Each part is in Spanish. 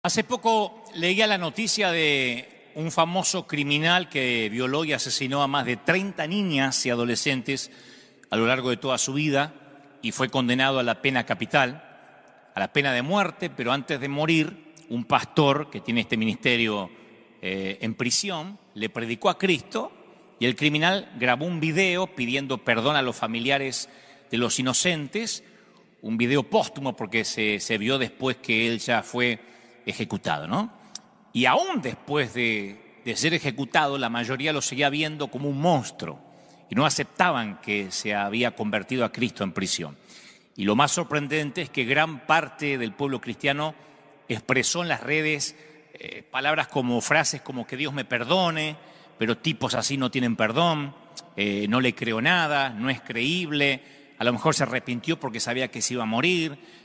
Hace poco leía la noticia de un famoso criminal que violó y asesinó a más de 30 niñas y adolescentes a lo largo de toda su vida y fue condenado a la pena capital, a la pena de muerte, pero antes de morir, un pastor que tiene este ministerio en prisión le predicó a Cristo y el criminal grabó un video pidiendo perdón a los familiares de los inocentes, un video póstumo porque se vio después que él ya fue ejecutado, ¿no? Y aún después de ser ejecutado, la mayoría lo seguía viendo como un monstruo y no aceptaban que se había convertido a Cristo en prisión. Y lo más sorprendente es que gran parte del pueblo cristiano expresó en las redes frases como que Dios me perdone, pero tipos así no tienen perdón, no le creo nada, no es creíble, a lo mejor se arrepintió porque sabía que se iba a morir.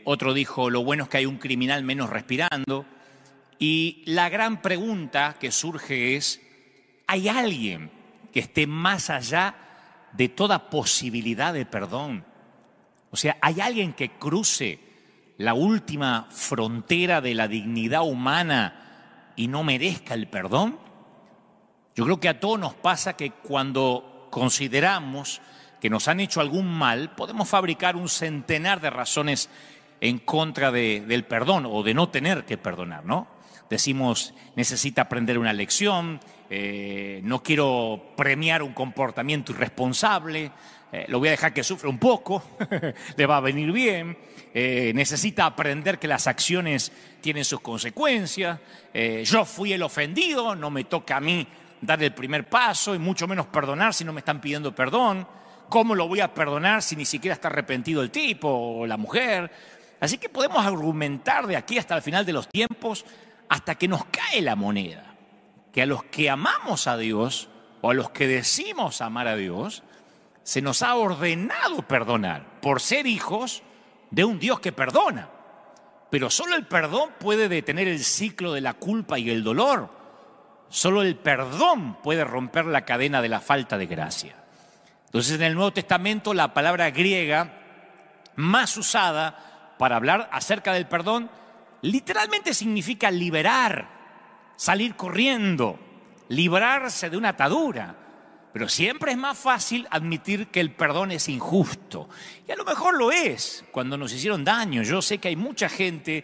Otro dijo, lo bueno es que hay un criminal menos respirando. Y la gran pregunta que surge es, ¿hay alguien que esté más allá de toda posibilidad de perdón? O sea, ¿hay alguien que cruce la última frontera de la dignidad humana y no merezca el perdón? Yo creo que a todos nos pasa que cuando consideramos que nos han hecho algún mal, podemos fabricar un centenar de razones en contra del perdón o de no tener que perdonar, ¿no? Decimos, necesita aprender una lección, no quiero premiar un comportamiento irresponsable, lo voy a dejar que sufra un poco, le va a venir bien, necesita aprender que las acciones tienen sus consecuencias, yo fui el ofendido, no me toca a mí dar el primer paso y mucho menos perdonar si no me están pidiendo perdón. ¿Cómo lo voy a perdonar si ni siquiera está arrepentido el tipo o la mujer? Así que podemos argumentar de aquí hasta el final de los tiempos hasta que nos cae la moneda, que a los que amamos a Dios o a los que decimos amar a Dios, se nos ha ordenado perdonar por ser hijos de un Dios que perdona. Pero solo el perdón puede detener el ciclo de la culpa y el dolor. Solo el perdón puede romper la cadena de la falta de gracia. Entonces, en el Nuevo Testamento, la palabra griega más usada para hablar acerca del perdón literalmente significa liberar, salir corriendo, librarse de una atadura. Pero siempre es más fácil admitir que el perdón es injusto. Y a lo mejor lo es cuando nos hicieron daño. Yo sé que hay mucha gente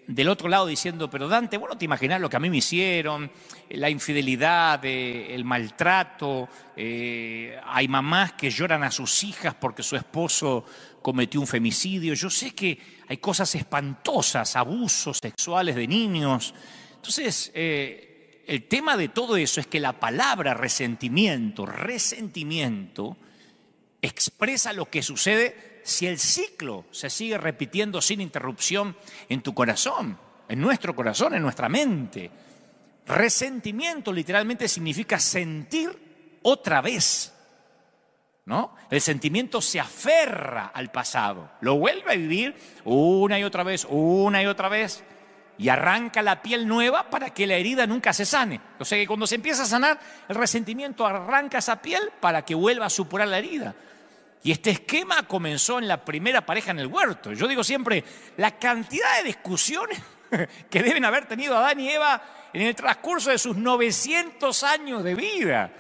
del otro lado diciendo, pero Dante, vos no te imaginás lo que a mí me hicieron, la infidelidad, el maltrato, hay mamás que lloran a sus hijas porque su esposo cometió un femicidio. Yo sé que hay cosas espantosas, abusos sexuales de niños. Entonces, el tema de todo eso es que la palabra resentimiento expresa lo que sucede si el ciclo se sigue repitiendo sin interrupción en tu corazón, en nuestro corazón, en nuestra mente. Resentimiento literalmente significa sentir otra vez, ¿no? El sentimiento se aferra al pasado, lo vuelve a vivir una y otra vez, y arranca la piel nueva para que la herida nunca se sane. O sea que cuando se empieza a sanar, el resentimiento arranca esa piel para que vuelva a supurar la herida. Y este esquema comenzó en la primera pareja en el huerto. Yo digo siempre, la cantidad de discusiones que deben haber tenido Adán y Eva en el transcurso de sus 900 años de vida.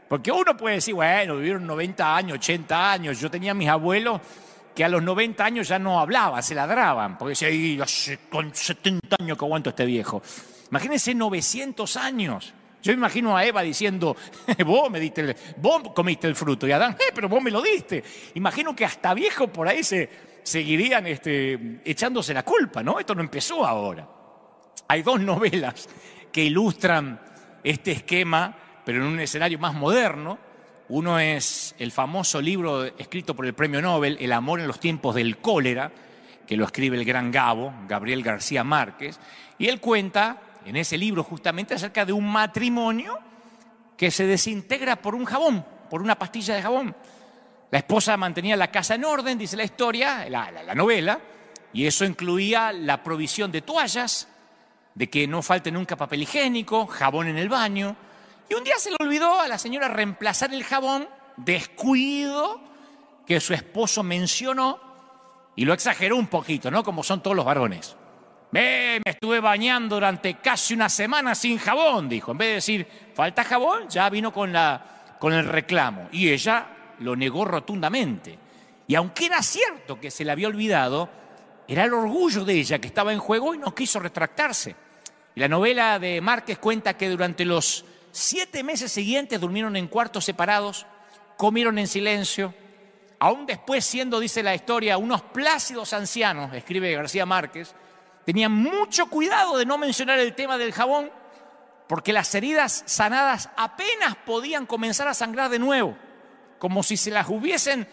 Porque uno puede decir, bueno, vivieron 90 años, 80 años. Yo tenía mis abuelos que a los 90 años ya no hablaban, se ladraban. Porque decían, con 70 años que aguanto este viejo. Imagínense 900 años. Yo me imagino a Eva diciendo, vos comiste el fruto. Y Adán, pero vos me lo diste. Imagino que hasta viejos por ahí se seguirían echándose la culpa, ¿no? Esto no empezó ahora. Hay dos novelas que ilustran este esquema, pero en un escenario más moderno. Uno es el famoso libro escrito por el premio Nobel, El amor en los tiempos del cólera, que lo escribe el gran Gabriel García Márquez. Y él cuenta en ese libro justamente acerca de un matrimonio que se desintegra por un jabón, por una pastilla de jabón. La esposa mantenía la casa en orden, dice la historia, la novela, y eso incluía la provisión de toallas, de que no falte nunca papel higiénico, jabón en el baño. Y un día se le olvidó a la señora reemplazar el jabón, descuido que su esposo mencionó, y lo exageró un poquito, ¿no? Como son todos los varones. Me estuve bañando durante casi una semana sin jabón, dijo. En vez de decir, falta jabón, ya vino con el reclamo. Y ella lo negó rotundamente. Y aunque era cierto que se le había olvidado, era el orgullo de ella que estaba en juego y no quiso retractarse. Y la novela de Márquez cuenta que durante los 7 meses siguientes durmieron en cuartos separados, comieron en silencio. Aún después, siendo, dice la historia, unos plácidos ancianos, escribe García Márquez, tenían mucho cuidado de no mencionar el tema del jabón, porque las heridas sanadas apenas podían comenzar a sangrar de nuevo, como si se las hubiesen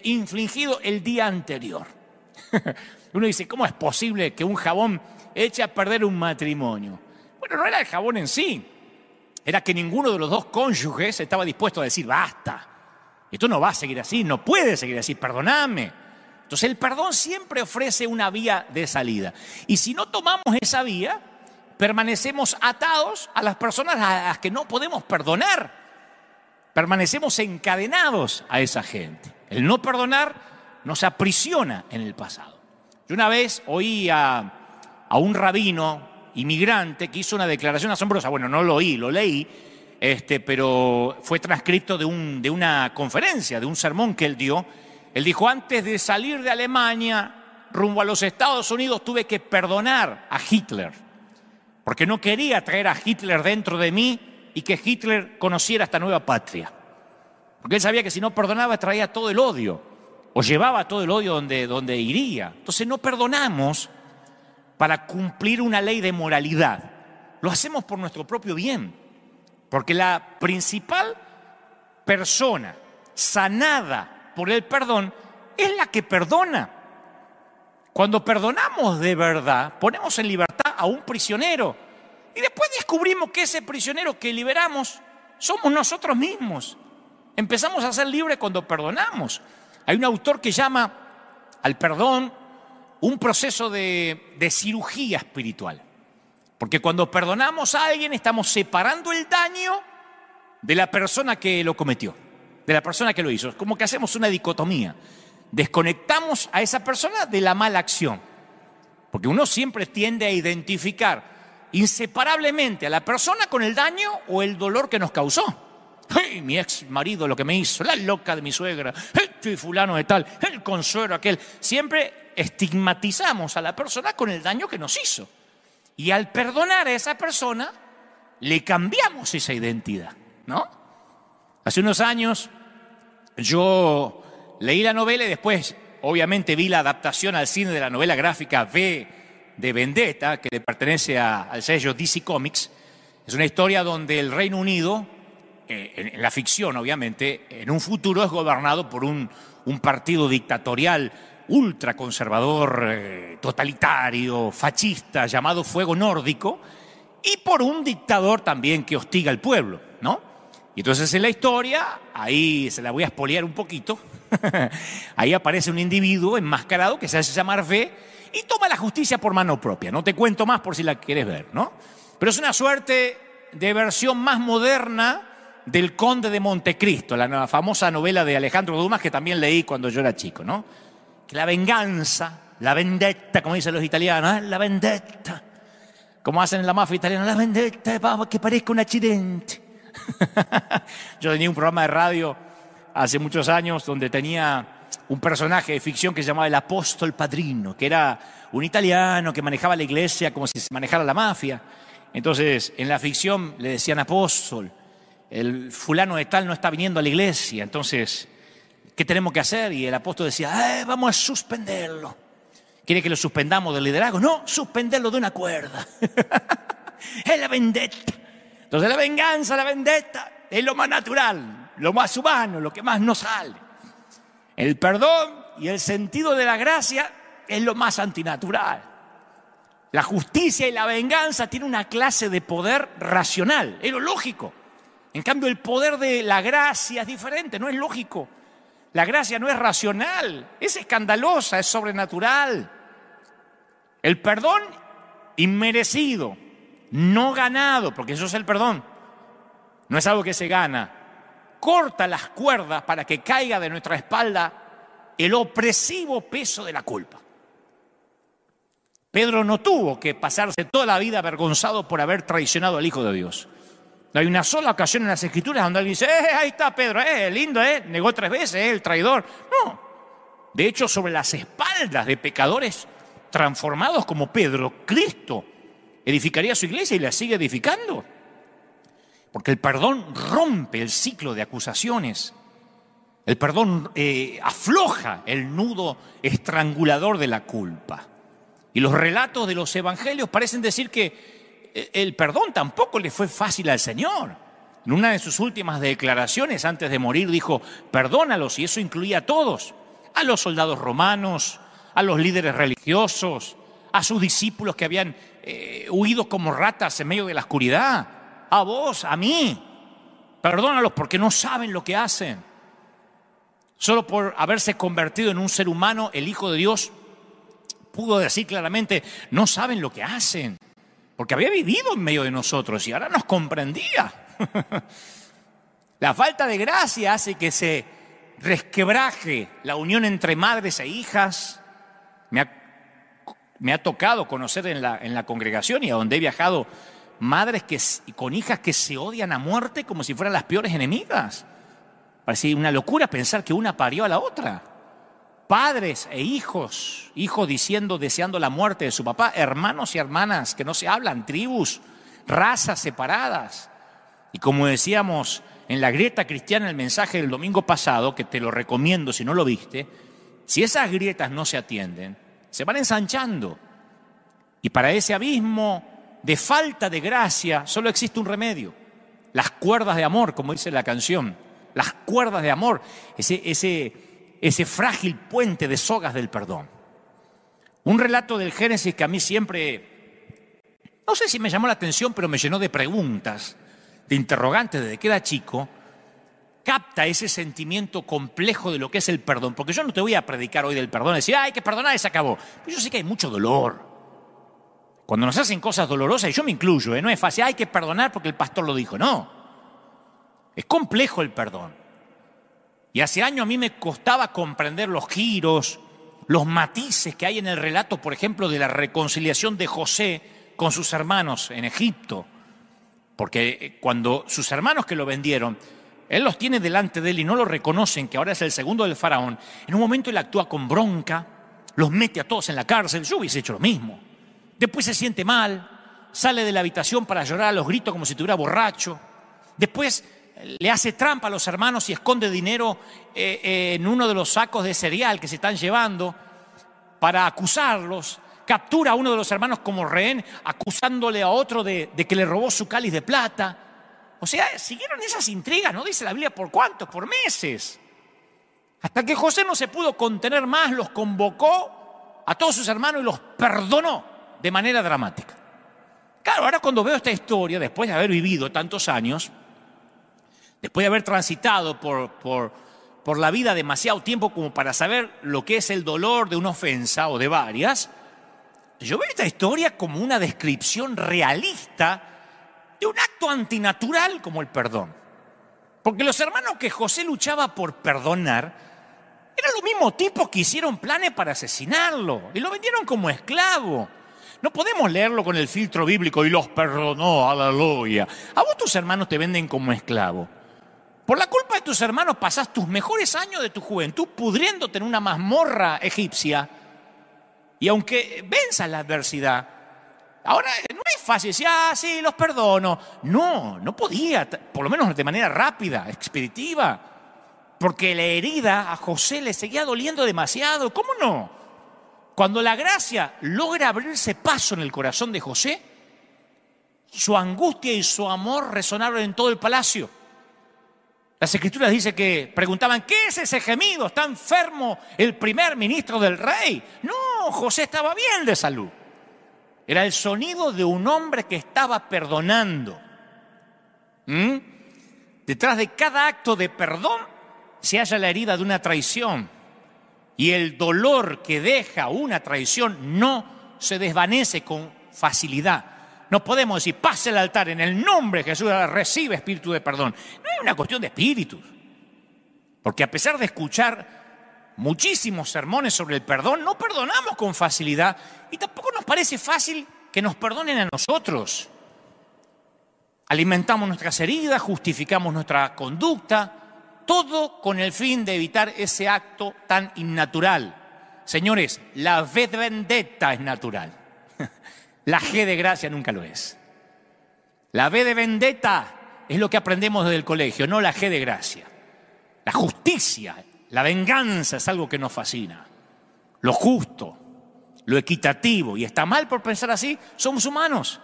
infligido el día anterior. Uno dice, ¿cómo es posible que un jabón eche a perder un matrimonio? Bueno, no era el jabón en sí, era que ninguno de los dos cónyuges estaba dispuesto a decir, basta, esto no va a seguir así, no puede seguir así, perdoname. Entonces el perdón siempre ofrece una vía de salida. Y si no tomamos esa vía, permanecemos atados a las personas a las que no podemos perdonar. Permanecemos encadenados a esa gente. El no perdonar nos aprisiona en el pasado. Yo una vez oí a un rabino inmigrante que hizo una declaración asombrosa. Bueno, no lo oí, lo leí, pero fue transcripto de una conferencia, de un sermón que él dio. Él dijo, antes de salir de Alemania rumbo a los Estados Unidos tuve que perdonar a Hitler, porque no quería traer a Hitler dentro de mí y que Hitler conociera esta nueva patria. Porque él sabía que si no perdonaba traía todo el odio, o llevaba todo el odio donde iría. Entonces no perdonamos para cumplir una ley de moralidad. Lo hacemos por nuestro propio bien, porque la principal persona sanada por el perdón es la que perdona. Cuando perdonamos de verdad, ponemos en libertad a un prisionero y después descubrimos que ese prisionero que liberamos somos nosotros mismos. Empezamos a ser libres cuando perdonamos. Hay un autor que llama al perdón un proceso de cirugía espiritual, porque cuando perdonamos a alguien estamos separando el daño de la persona que lo cometió, de la persona que lo hizo. Es como que hacemos una dicotomía. Desconectamos a esa persona de la mala acción. Porque uno siempre tiende a identificar inseparablemente a la persona con el daño o el dolor que nos causó. ¡Hey, mi ex marido lo que me hizo! La loca de mi suegra, y fulano de tal, el consuelo aquel. Siempre estigmatizamos a la persona con el daño que nos hizo. Y al perdonar a esa persona, le cambiamos esa identidad, ¿no? Hace unos años yo leí la novela y después, obviamente, vi la adaptación al cine de la novela gráfica V de Vendetta, que le pertenece al sello DC Comics. Es una historia donde el Reino Unido, en la ficción, obviamente, en un futuro es gobernado por un partido dictatorial ultraconservador, totalitario, fascista, llamado Fuego Nórdico, y por un dictador también que hostiga al pueblo, ¿no? Y entonces en la historia, ahí se la voy a espolear un poquito, ahí aparece un individuo enmascarado que se hace llamar V y toma la justicia por mano propia. No te cuento más por si la quieres ver, ¿no? Pero es una suerte de versión más moderna del Conde de Montecristo, la famosa novela de Alejandro Dumas que también leí cuando yo era chico, ¿no? Que la venganza, la vendetta, como dicen los italianos, la vendetta, como hacen en la mafia italiana, la vendetta, que parezca un accidente. Yo tenía un programa de radio hace muchos años donde tenía un personaje de ficción que se llamaba el Apóstol Padrino, que era un italiano que manejaba la iglesia como si se manejara la mafia. Entonces, en la ficción le decían apóstol, el fulano de tal no está viniendo a la iglesia, entonces, ¿qué tenemos que hacer? Y el apóstol decía, vamos a suspenderlo. ¿Quiere que lo suspendamos del liderazgo? No, suspenderlo de una cuerda. Es la vendetta. Entonces la venganza, la vendetta, es lo más natural, lo más humano, lo que más nos sale. El perdón y el sentido de la gracia es lo más antinatural. La justicia y la venganza tienen una clase de poder racional, es lo lógico. En cambio, el poder de la gracia es diferente, no es lógico. La gracia no es racional, es escandalosa, es sobrenatural. El perdón inmerecido, no ganado, porque eso es el perdón, no es algo que se gana. Corta las cuerdas para que caiga de nuestra espalda el opresivo peso de la culpa. Pedro no tuvo que pasarse toda la vida avergonzado por haber traicionado al Hijo de Dios. No hay una sola ocasión en las Escrituras donde alguien dice, ahí está Pedro, lindo, negó 3 veces, el traidor. No. De hecho, sobre las espaldas de pecadores transformados como Pedro, Cristo edificaría su iglesia y la sigue edificando. Porque el perdón rompe el ciclo de acusaciones. El perdón afloja el nudo estrangulador de la culpa. Y los relatos de los evangelios parecen decir que el perdón tampoco le fue fácil al Señor. En una de sus últimas declaraciones antes de morir dijo, perdónalos, y eso incluía a todos, a los soldados romanos, a los líderes religiosos, a sus discípulos que habían huido como ratas en medio de la oscuridad, a vos, a mí. Perdónalos porque no saben lo que hacen. Solo por haberse convertido en un ser humano, el Hijo de Dios pudo decir claramente, no saben lo que hacen. Porque había vivido en medio de nosotros y ahora nos comprendía. La falta de gracia hace que se resquebraje la unión entre madres e hijas. Me ha tocado conocer en la congregación y a donde he viajado madres con hijas que se odian a muerte como si fueran las peores enemigas. Parece una locura pensar que una parió a la otra. Padres e hijos deseando la muerte de su papá, hermanos y hermanas que no se hablan, tribus, razas separadas. Y como decíamos en la grieta cristiana, el mensaje del domingo pasado, que te lo recomiendo si no lo viste, si esas grietas no se atienden, se van ensanchando. Y para ese abismo de falta de gracia solo existe un remedio: las cuerdas de amor, como dice la canción, las cuerdas de amor, ese frágil puente de sogas del perdón. Un relato del Génesis que a mí siempre, no sé si me llamó la atención, pero me llenó de preguntas, de interrogantes desde que era chico, capta ese sentimiento complejo de lo que es el perdón. Porque yo no te voy a predicar hoy del perdón, decir, hay que perdonar y se acabó. Pero yo sé que hay mucho dolor. Cuando nos hacen cosas dolorosas, y yo me incluyo, no es fácil, hay que perdonar porque el pastor lo dijo. No, es complejo el perdón. Y hace años a mí me costaba comprender los giros, los matices que hay en el relato, por ejemplo, de la reconciliación de José con sus hermanos en Egipto. Porque cuando sus hermanos que lo vendieron, él los tiene delante de él y no lo reconocen, que ahora es el segundo del faraón, en un momento él actúa con bronca, los mete a todos en la cárcel. Yo hubiese hecho lo mismo. Después se siente mal, sale de la habitación para llorar a los gritos como si estuviera borracho. Después le hace trampa a los hermanos y esconde dinero en uno de los sacos de cereal que se están llevando para acusarlos. Captura a uno de los hermanos como rehén, acusándole a otro de que le robó su cáliz de plata. O sea, siguieron esas intrigas, ¿no? Dice la Biblia, ¿por cuántos? Por meses. Hasta que José no se pudo contener más, los convocó a todos sus hermanos y los perdonó de manera dramática. Claro, ahora cuando veo esta historia, después de haber vivido tantos años, después de haber transitado por la vida demasiado tiempo como para saber lo que es el dolor de una ofensa o de varias, yo veo esta historia como una descripción realista de un acto antinatural como el perdón. Porque los hermanos que José luchaba por perdonar eran los mismos tipos que hicieron planes para asesinarlo y lo vendieron como esclavo. No podemos leerlo con el filtro bíblico y los perdonó, aleluya. A vos tus hermanos te venden como esclavo. Por la culpa de tus hermanos pasás tus mejores años de tu juventud pudriéndote en una mazmorra egipcia. Y aunque venzas la adversidad, ahora no es fácil decir, sí, los perdono. No podía, por lo menos de manera rápida, expeditiva. Porque la herida a José le seguía doliendo demasiado. ¿Cómo no? Cuando la gracia logra abrirse paso en el corazón de José, su angustia y su amor resonaron en todo el palacio. Las Escrituras dicen que preguntaban, ¿qué es ese gemido? ¿Está enfermo el primer ministro del rey? No, José estaba bien de salud. Era el sonido de un hombre que estaba perdonando. Detrás de cada acto de perdón se halla la herida de una traición. Y el dolor que deja una traición no se desvanece con facilidad. No podemos decir, pase al altar en el nombre de Jesús, recibe espíritu de perdón. No es una cuestión de espíritus. Porque a pesar de escuchar muchísimos sermones sobre el perdón, no perdonamos con facilidad y tampoco nos parece fácil que nos perdonen a nosotros. Alimentamos nuestras heridas, justificamos nuestra conducta, todo con el fin de evitar ese acto tan innatural. Señores, la V de vendetta es natural. La G de gracia nunca lo es. La V de vendetta es lo que aprendemos desde el colegio, no la G de gracia. La justicia, la venganza es algo que nos fascina. Lo justo, lo equitativo. Y está mal por pensar así, somos humanos.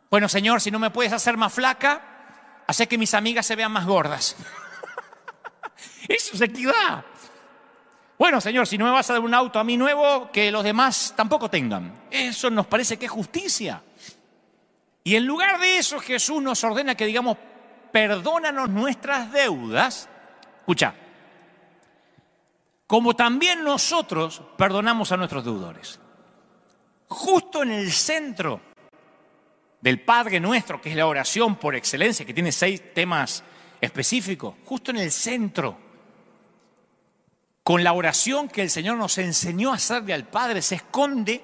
Bueno, Señor, si no me puedes hacer más flaca, hace que mis amigas se vean más gordas. Eso es equidad. Bueno, Señor, si no me vas a dar un auto a mí nuevo, que los demás tampoco tengan. Eso nos parece que es justicia. Y en lugar de eso, Jesús nos ordena que digamos, perdónanos nuestras deudas. Escucha, como también nosotros perdonamos a nuestros deudores. Justo en el centro del Padre Nuestro, que es la oración por excelencia, que tiene 6 temas específicos, justo en el centro, con la oración que el Señor nos enseñó a hacerle al Padre, se esconde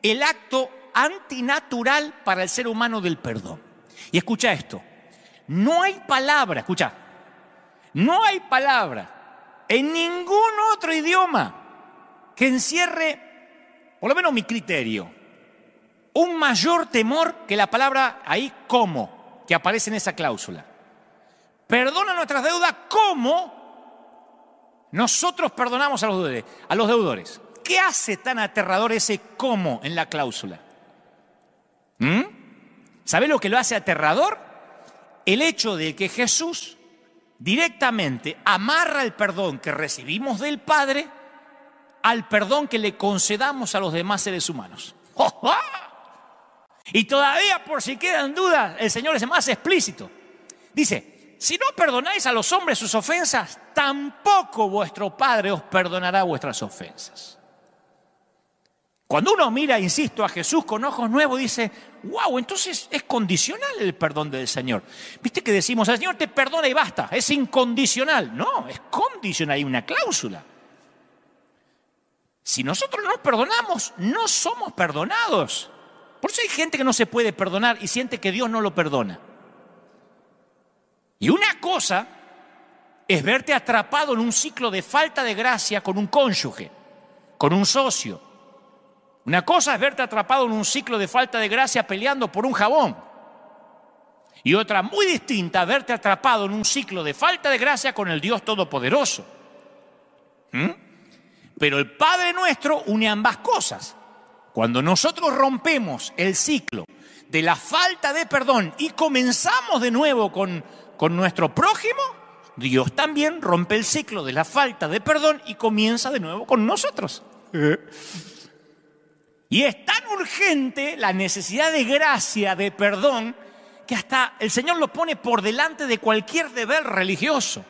el acto antinatural para el ser humano del perdón. Y escucha esto, no hay palabra, escucha, no hay palabra en ningún otro idioma que encierre, por lo menos mi criterio, un mayor temor que la palabra ahí como, que aparece en esa cláusula. Perdona nuestras deudas como nosotros perdonamos a los deudores. ¿Qué hace tan aterrador ese como en la cláusula? ¿Sabe lo que lo hace aterrador? El hecho de que Jesús directamente amarra el perdón que recibimos del Padre al perdón que le concedamos a los demás seres humanos. Y todavía, por si quedan dudas, el Señor es más explícito. Dice, si no perdonáis a los hombres sus ofensas, tampoco vuestro Padre os perdonará vuestras ofensas. Cuando uno mira, insisto, a Jesús con ojos nuevos, dice, wow, entonces es condicional el perdón del Señor. Viste que decimos, el Señor te perdona y basta, es incondicional. No, es condicional, hay una cláusula. Si nosotros no nos perdonamos, no somos perdonados. Por eso hay gente que no se puede perdonar y siente que Dios no lo perdona. Y una cosa es verte atrapado en un ciclo de falta de gracia con un cónyuge, con un socio. Una cosa es verte atrapado en un ciclo de falta de gracia peleando por un jabón. Y otra muy distinta, verte atrapado en un ciclo de falta de gracia con el Dios Todopoderoso. Pero el Padre Nuestro une ambas cosas. Cuando nosotros rompemos el ciclo de la falta de perdón y comenzamos de nuevo con nuestro prójimo, Dios también rompe el ciclo de la falta de perdón y comienza de nuevo con nosotros. Y es tan urgente la necesidad de gracia, de perdón, que hasta el Señor lo pone por delante de cualquier deber religioso.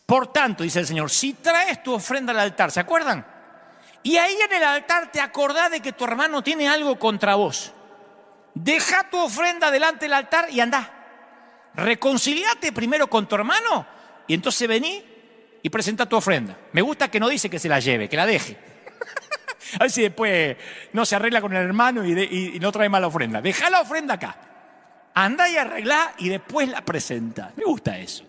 Por tanto, dice el Señor, si traes tu ofrenda al altar, ¿se acuerdan? Y ahí en el altar te acordás de que tu hermano tiene algo contra vos. Deja tu ofrenda delante del altar y andá. Reconciliate primero con tu hermano y entonces vení y presenta tu ofrenda. Me gusta que no dice que se la lleve, que la deje. A ver si después no se arregla con el hermano y no trae mala ofrenda. Deja la ofrenda acá. Andá y arreglá y después la presenta. Me gusta eso.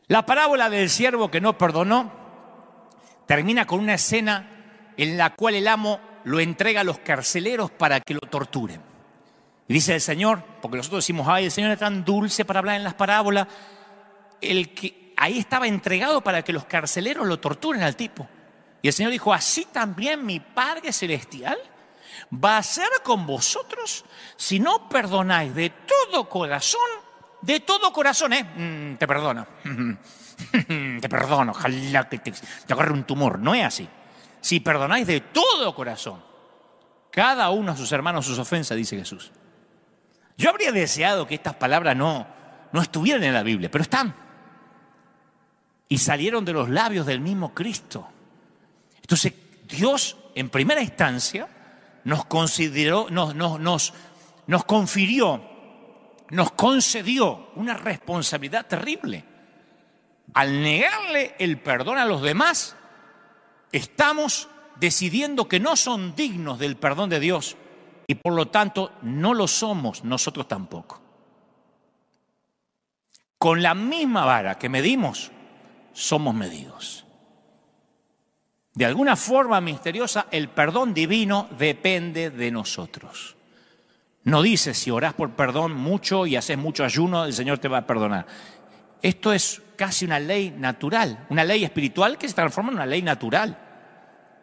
La parábola del siervo que no perdonó termina con una escena en la cual el amo lo entrega a los carceleros para que lo torturen. Y dice el Señor, porque nosotros decimos, ay, el Señor es tan dulce para hablar en las parábolas, el que ahí estaba entregado para que los carceleros lo torturen al tipo. Y el Señor dijo, así también mi Padre Celestial va a hacer con vosotros si no perdonáis de todo corazón, te perdono. Te perdono, ojalá que te agarre un tumor. No es así. Si perdonáis de todo corazón, cada uno a sus hermanos sus ofensas, dice Jesús. Yo habría deseado que estas palabras no estuvieran en la Biblia, pero están. Y salieron de los labios del mismo Cristo. Entonces, Dios, en primera instancia, nos consideró, nos confirió, nos concedió una responsabilidad terrible Al negarle el perdón a los demás, estamos decidiendo que no son dignos del perdón de Dios y por lo tanto no lo somos nosotros tampoco. Con la misma vara que medimos, somos medidos. De alguna forma misteriosa, el perdón divino depende de nosotros. No dice si orás por perdón mucho y haces mucho ayuno, el Señor te va a perdonar. Esto es casi una ley natural, una ley espiritual que se transforma en una ley natural.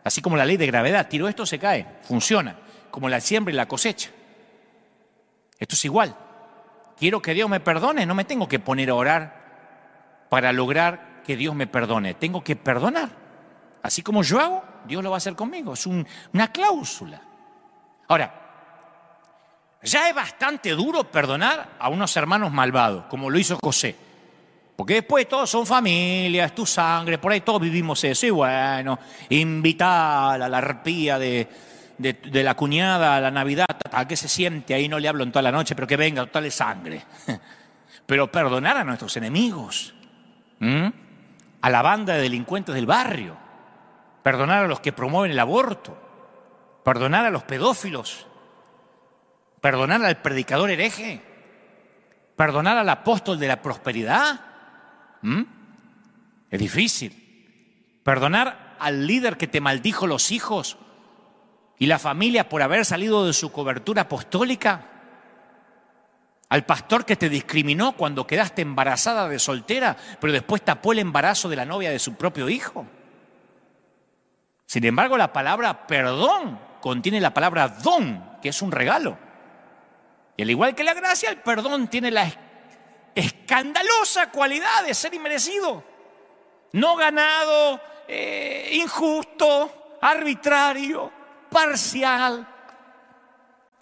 Así como la ley de gravedad, tiro esto, se cae, funciona, como la siembra y la cosecha. Esto es igual. Quiero que Dios me perdone, no me tengo que poner a orar para lograr que Dios me perdone. Tengo que perdonar. Así como yo hago, Dios lo va a hacer conmigo. Es una cláusula. Ahora, ya es bastante duro perdonar a unos hermanos malvados, como lo hizo José. Porque después todos son familia, es tu sangre, por ahí todos vivimos eso. Y bueno, invitar a la arpía de la cuñada a la Navidad, a que se siente ahí, no le hablo en toda la noche, pero que venga, total es sangre. Pero perdonar a nuestros enemigos, a la banda de delincuentes del barrio, perdonar a los que promueven el aborto, perdonar a los pedófilos, perdonar al predicador hereje, perdonar al apóstol de la prosperidad. Es difícil. Perdonar al líder que te maldijo los hijos y la familia por haber salido de su cobertura apostólica, al pastor que te discriminó cuando quedaste embarazada de soltera, pero después tapó el embarazo de la novia de su propio hijo. Sin embargo, la palabra perdón contiene la palabra don, que es un regalo. Y al igual que la gracia, el perdón tiene la escandalosa cualidad de ser inmerecido, no ganado, injusto, arbitrario, parcial.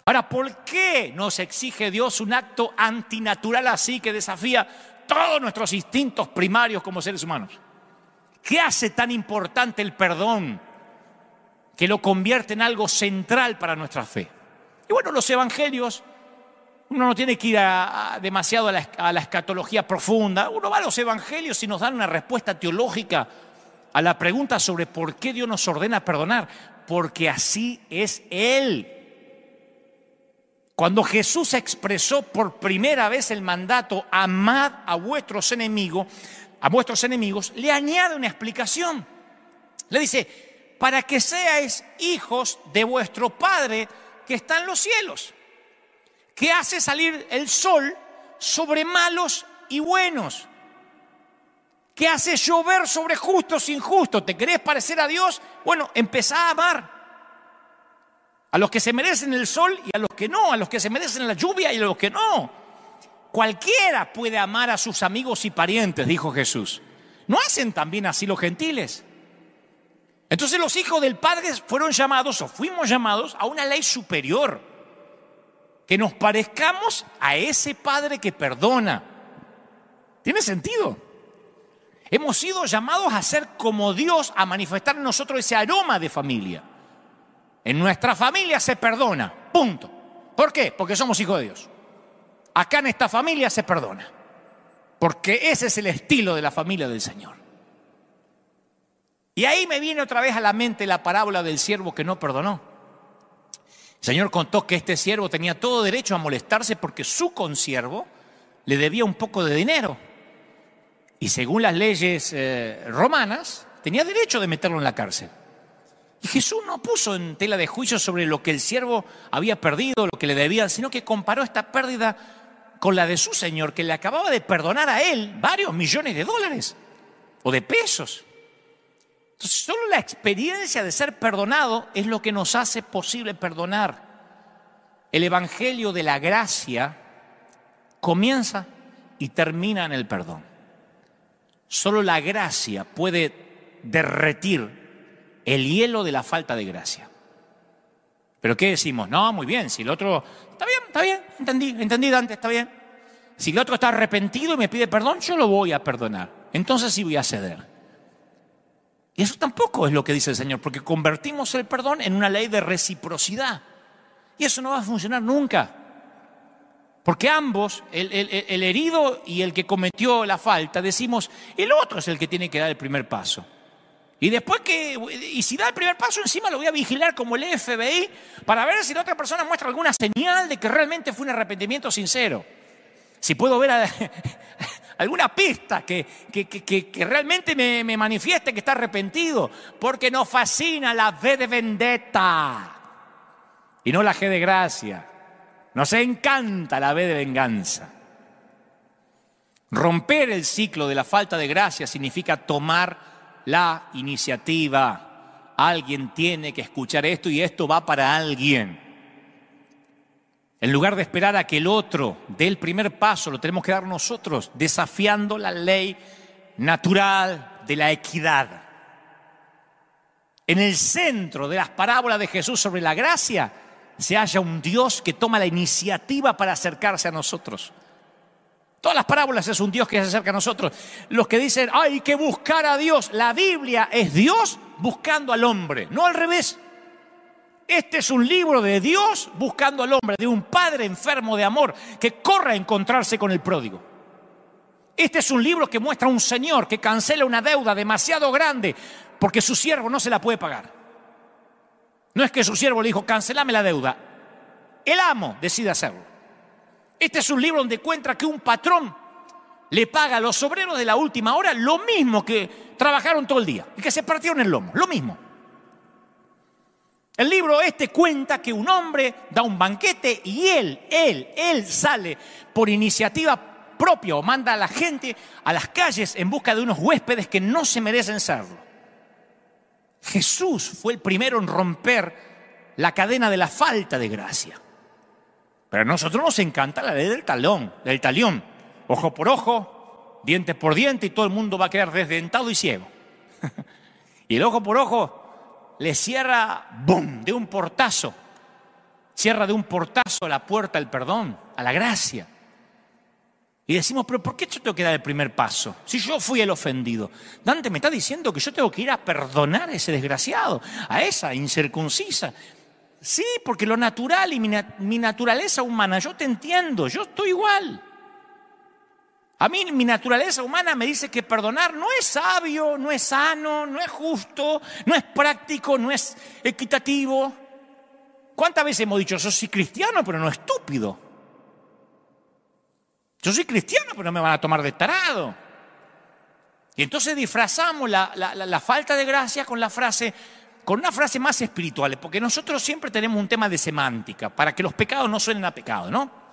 Ahora, ¿por qué nos exige Dios un acto antinatural así que desafía todos nuestros instintos primarios como seres humanos? ¿Qué hace tan importante el perdón que lo convierte en algo central para nuestra fe? Y bueno, los evangelios, uno no tiene que ir demasiado a la escatología profunda. Uno va a los evangelios y nos dan una respuesta teológica a la pregunta sobre por qué Dios nos ordena perdonar. Porque así es Él. Cuando Jesús expresó por primera vez el mandato, amad a vuestros enemigos, le añade una explicación. Le dice, para que seáis hijos de vuestro Padre que está en los cielos, que hace salir el sol sobre malos y buenos, que hace llover sobre justos e injustos. ¿Te querés parecer a Dios? Bueno, empezá a amar a los que se merecen el sol y a los que no, a los que se merecen la lluvia y a los que no. Cualquiera puede amar a sus amigos y parientes, dijo Jesús. ¿No hacen también así los gentiles? Entonces los hijos del Padre fueron llamados, o fuimos llamados, a una ley superior, que nos parezcamos a ese Padre que perdona. ¿Tiene sentido? Hemos sido llamados a ser como Dios, a manifestar en nosotros ese aroma de familia. En nuestra familia se perdona, punto. ¿Por qué? Porque somos hijos de Dios. Acá en esta familia se perdona, porque ese es el estilo de la familia del Señor. Y ahí me viene otra vez a la mente la parábola del siervo que no perdonó. El Señor contó que este siervo tenía todo derecho a molestarse porque su consiervo le debía un poco de dinero. Y según las leyes romanas, tenía derecho de meterlo en la cárcel. Y Jesús no puso en tela de juicio sobre lo que el siervo había perdido, lo que le debían, sino que comparó esta pérdida con la de su Señor, que le acababa de perdonar a él varios millones de dólares o de pesos. Entonces, solo la experiencia de ser perdonado es lo que nos hace posible perdonar. El evangelio de la gracia comienza y termina en el perdón. Solo la gracia puede derretir el hielo de la falta de gracia. ¿Pero qué decimos? No, muy bien, si el otro... Está bien, entendí Dante, está bien. Si el otro está arrepentido y me pide perdón, yo lo voy a perdonar. Entonces sí voy a ceder. Y eso tampoco es lo que dice el Señor, porque convertimos el perdón en una ley de reciprocidad. Y eso no va a funcionar nunca. Porque ambos, el herido y el que cometió la falta, decimos, el otro es el que tiene que dar el primer paso. Y después y si da el primer paso, encima lo voy a vigilar como el FBI para ver si la otra persona muestra alguna señal de que realmente fue un arrepentimiento sincero. Si puedo ver alguna pista que realmente me manifieste que está arrepentido. Porque nos fascina la V de vendetta y no la G de gracia. Nos encanta la V de venganza. Romper el ciclo de la falta de gracia significa tomar la iniciativa. Alguien tiene que escuchar esto y esto va para alguien. En lugar de esperar a que el otro dé el primer paso, lo tenemos que dar nosotros, desafiando la ley natural de la equidad. En el centro de las parábolas de Jesús sobre la gracia se halla un Dios que toma la iniciativa para acercarse a nosotros. Todas las parábolas es un Dios que se acerca a nosotros. Los que dicen, hay que buscar a Dios. La Biblia es Dios buscando al hombre, no al revés. Este es un libro de Dios buscando al hombre, de un padre enfermo de amor que corre a encontrarse con el pródigo. Este es un libro que muestra a un señor que cancela una deuda demasiado grande porque su siervo no se la puede pagar. No es que su siervo le dijo, cancelame la deuda. El amo decide hacerlo. Este es un libro donde encuentra que un patrón le paga a los obreros de la última hora lo mismo que trabajaron todo el día y que se partieron el lomo, lo mismo. El libro cuenta que un hombre da un banquete y él sale por iniciativa propia o manda a la gente a las calles en busca de unos huéspedes que no se merecen serlo. Jesús fue el primero en romper la cadena de la falta de gracia. Pero a nosotros nos encanta la ley del talión. Ojo por ojo, diente por diente y todo el mundo va a quedar desdentado y ciego. Y el ojo por ojo le cierra, ¡bum!, de un portazo. Cierra de un portazo la puerta al perdón, a la gracia. Y decimos, pero ¿por qué yo tengo que dar el primer paso? Si yo fui el ofendido. Dante me está diciendo que yo tengo que ir a perdonar a ese desgraciado, a esa incircuncisa. Sí, porque lo natural y mi naturaleza humana, yo te entiendo, yo estoy igual. A mí mi naturaleza humana me dice que perdonar no es sabio, no es sano, no es justo, no es práctico, no es equitativo. ¿Cuántas veces hemos dicho, yo soy cristiano pero no estúpido? Yo soy cristiano pero no me van a tomar de tarado. Y entonces disfrazamos la falta de gracia con una frase más espiritual, porque nosotros siempre tenemos un tema de semántica, para que los pecados no suenen a pecado, ¿no?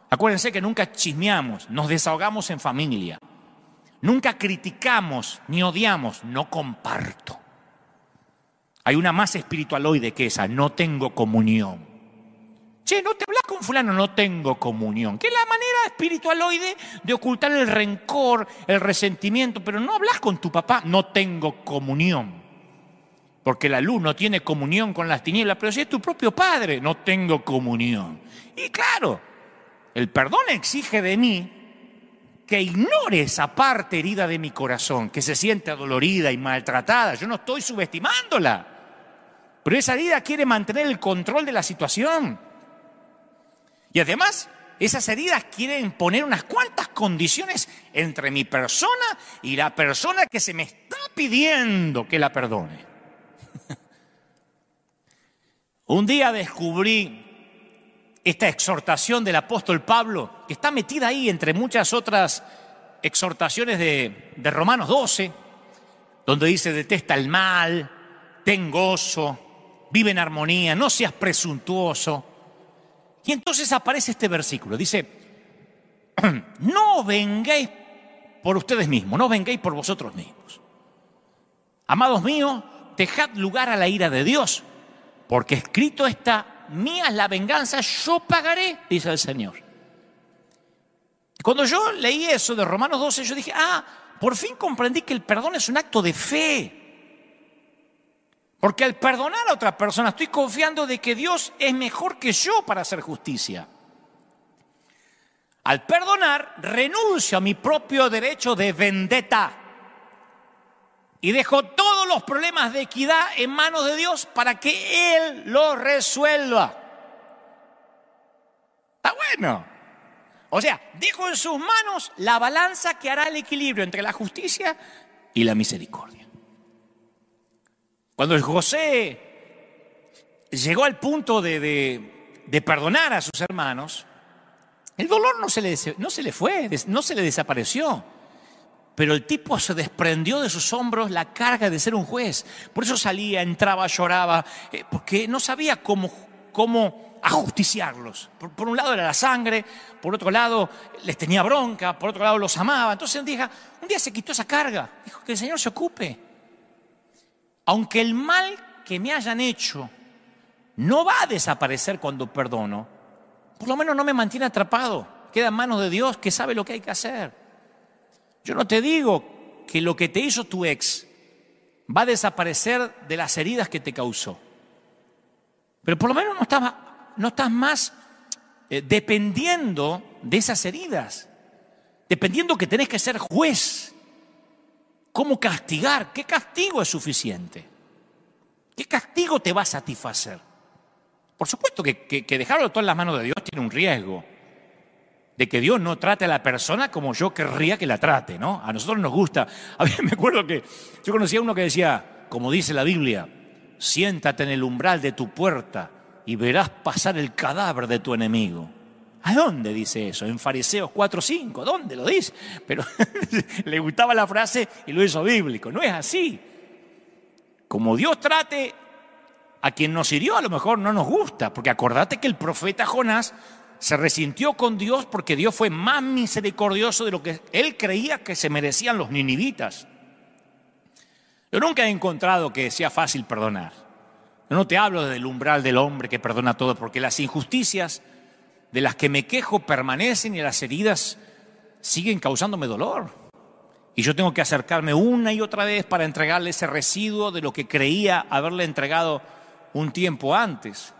Acuérdense que nunca chismeamos, nos desahogamos en familia. Nunca criticamos ni odiamos, no comparto. Hay una más espiritualoide que esa, no tengo comunión. Che, no te hablas con fulano, no tengo comunión. Que es la manera espiritualoide de ocultar el rencor, el resentimiento, pero no hablas con tu papá, no tengo comunión. Porque la luz no tiene comunión con las tinieblas, pero si es tu propio padre, no tengo comunión. Y claro, el perdón exige de mí que ignore esa parte herida de mi corazón, que se siente adolorida y maltratada. Yo no estoy subestimándola, pero esa herida quiere mantener el control de la situación. Y además, esas heridas quieren poner unas cuantas condiciones entre mi persona y la persona que se me está pidiendo que la perdone. Un día descubrí esta exhortación del apóstol Pablo, que está metida ahí entre muchas otras exhortaciones de Romanos 12, donde dice, detesta el mal, ten gozo, vive en armonía, no seas presuntuoso. Y entonces aparece este versículo, dice, no vengáis por ustedes mismos, no vengáis por vosotros mismos. Amados míos, dejad lugar a la ira de Dios, porque escrito está, mía es la venganza, yo pagaré, dice el Señor. Cuando yo leí eso de Romanos 12, yo dije, por fin comprendí que el perdón es un acto de fe. Porque al perdonar a otra persona estoy confiando de que Dios es mejor que yo para hacer justicia. Al perdonar, renuncio a mi propio derecho de vendetta y dejo todos los problemas de equidad en manos de Dios para que Él los resuelva. Está bueno. O sea, dejo en sus manos la balanza que hará el equilibrio entre la justicia y la misericordia. Cuando José llegó al punto de perdonar a sus hermanos, el dolor no se le fue, no se le desapareció. Pero el tipo se desprendió de sus hombros la carga de ser un juez. Por eso salía, entraba, lloraba, porque no sabía cómo ajusticiarlos. Por un lado era la sangre, por otro lado les tenía bronca, por otro lado los amaba. Entonces un día se quitó esa carga. Dijo que el Señor se ocupe. Aunque el mal que me hayan hecho no va a desaparecer cuando perdono, por lo menos no me mantiene atrapado. Queda en manos de Dios, que sabe lo que hay que hacer. Yo no te digo que lo que te hizo tu ex va a desaparecer de las heridas que te causó. Pero por lo menos no estás más dependiendo de esas heridas. Dependiendo que tenés que ser juez. ¿Cómo castigar? ¿Qué castigo es suficiente? ¿Qué castigo te va a satisfacer? Por supuesto que dejarlo todo en las manos de Dios tiene un riesgo. De que Dios no trate a la persona como yo querría que la trate, ¿no? A nosotros nos gusta. A mí me acuerdo que yo conocía a uno que decía, como dice la Biblia, siéntate en el umbral de tu puerta y verás pasar el cadáver de tu enemigo. ¿A dónde dice eso? En Fariseos 4:5, ¿dónde lo dice? Pero le gustaba la frase y lo hizo bíblico. No es así. Como Dios trate a quien nos hirió, a lo mejor no nos gusta, porque acordate que el profeta Jonás se resintió con Dios porque Dios fue más misericordioso de lo que él creía que se merecían los ninivitas. Yo nunca he encontrado que sea fácil perdonar. Yo no te hablo del umbral del hombre que perdona todo, porque las injusticias de las que me quejo permanecen y las heridas siguen causándome dolor. Y yo tengo que acercarme una y otra vez para entregarle ese residuo de lo que creía haberle entregado un tiempo antes.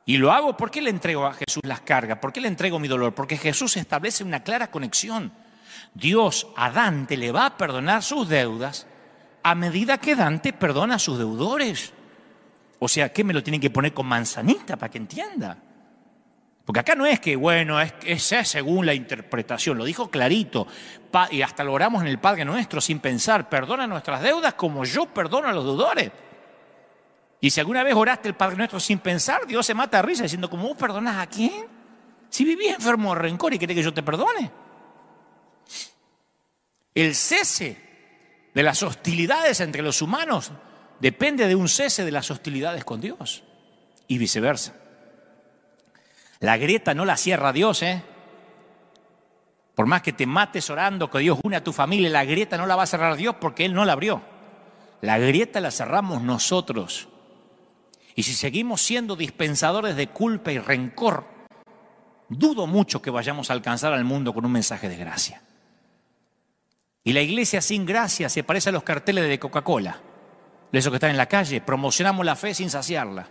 Y lo hago porque le entrego a Jesús las cargas, porque le entrego mi dolor, porque Jesús establece una clara conexión. Dios a Dante le va a perdonar sus deudas a medida que Dante perdona a sus deudores. O sea, ¿qué me lo tienen que poner con manzanita para que entienda? Porque acá no es que, bueno, es según la interpretación, lo dijo clarito, y hasta lo oramos en el Padre Nuestro sin pensar, perdona nuestras deudas como yo perdono a los deudores. Y si alguna vez oraste el Padre Nuestro sin pensar, Dios se mata de risa diciendo, ¿cómo vos perdonás a quién? Si vivís enfermo de rencor y querés que yo te perdone. El cese de las hostilidades entre los humanos depende de un cese de las hostilidades con Dios y viceversa. La grieta no la cierra Dios, ¿eh? Por más que te mates orando que Dios une a tu familia, la grieta no la va a cerrar Dios porque Él no la abrió. La grieta la cerramos nosotros. Y si seguimos siendo dispensadores de culpa y rencor, dudo mucho que vayamos a alcanzar al mundo con un mensaje de gracia. Y la iglesia sin gracia se parece a los carteles de Coca-Cola, de esos que están en la calle, promocionamos la fe sin saciarla.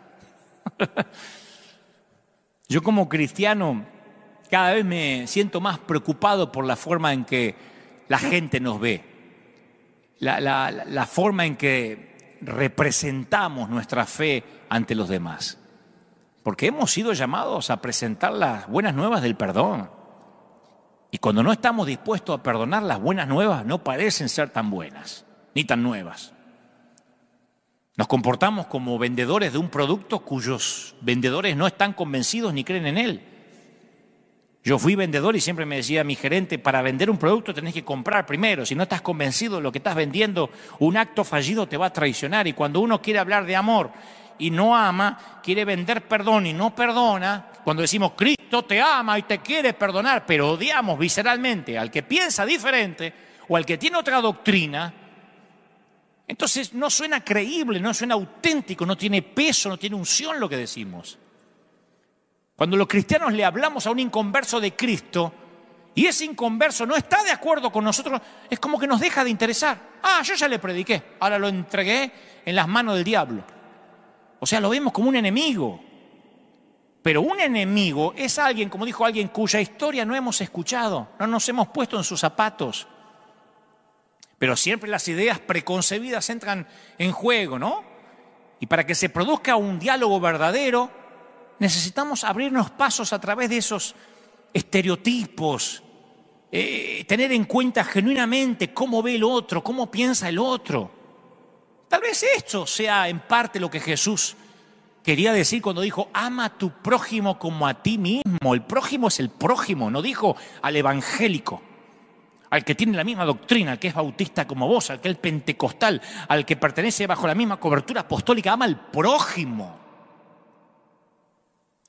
Yo como cristiano cada vez me siento más preocupado por la forma en que la gente nos ve, la forma en que representamos nuestra fe ante los demás. Porque hemos sido llamados a presentar las buenas nuevas del perdón. Y cuando no estamos dispuestos a perdonar, las buenas nuevas no parecen ser tan buenas, ni tan nuevas. Nos comportamos como vendedores de un producto cuyos vendedores no están convencidos ni creen en él. Yo fui vendedor y siempre me decía mi gerente, para vender un producto tenés que comprar primero. Si no estás convencido de lo que estás vendiendo, un acto fallido te va a traicionar. Y cuando uno quiere hablar de amor y no ama, quiere vender perdón y no perdona, cuando decimos Cristo te ama y te quiere perdonar, pero odiamos visceralmente al que piensa diferente o al que tiene otra doctrina, entonces no suena creíble, no suena auténtico, no tiene peso, no tiene unción lo que decimos. Cuando los cristianos le hablamos a un inconverso de Cristo y ese inconverso no está de acuerdo con nosotros, es como que nos deja de interesar. Yo ya le prediqué, ahora lo entregué en las manos del diablo. O sea, lo vemos como un enemigo. Pero un enemigo es alguien, como dijo alguien, cuya historia no hemos escuchado, no nos hemos puesto en sus zapatos. Pero siempre las ideas preconcebidas entran en juego, ¿no? Y para que se produzca un diálogo verdadero, necesitamos abrirnos pasos a través de esos estereotipos, tener en cuenta genuinamente cómo ve el otro, cómo piensa el otro. Tal vez esto sea en parte lo que Jesús quería decir cuando dijo, ama a tu prójimo como a ti mismo. El prójimo es el prójimo, no dijo al evangélico, al que tiene la misma doctrina, al que es bautista como vos, al que es pentecostal, al que pertenece bajo la misma cobertura apostólica, ama al prójimo.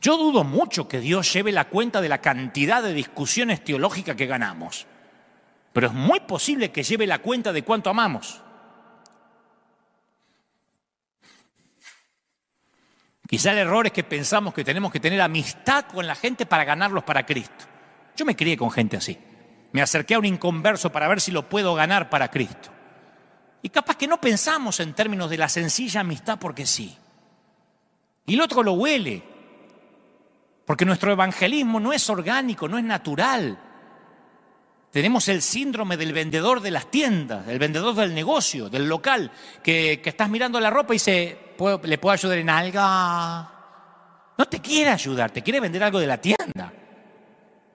Yo dudo mucho que Dios lleve la cuenta de la cantidad de discusiones teológicas que ganamos, pero es muy posible que lleve la cuenta de cuánto amamos. Quizá el error es que pensamos que tenemos que tener amistad con la gente para ganarlos para Cristo. Yo me crié con gente así. Me acerqué a un inconverso para ver si lo puedo ganar para Cristo. Y capaz que no pensamos en términos de la sencilla amistad porque sí. Y el otro lo huele. Porque nuestro evangelismo no es orgánico, no es natural. Tenemos el síndrome del vendedor de las tiendas, del vendedor del negocio, del local, que estás mirando la ropa y dice, ¿le puedo ayudar en algo? No te quiere ayudar, te quiere vender algo de la tienda.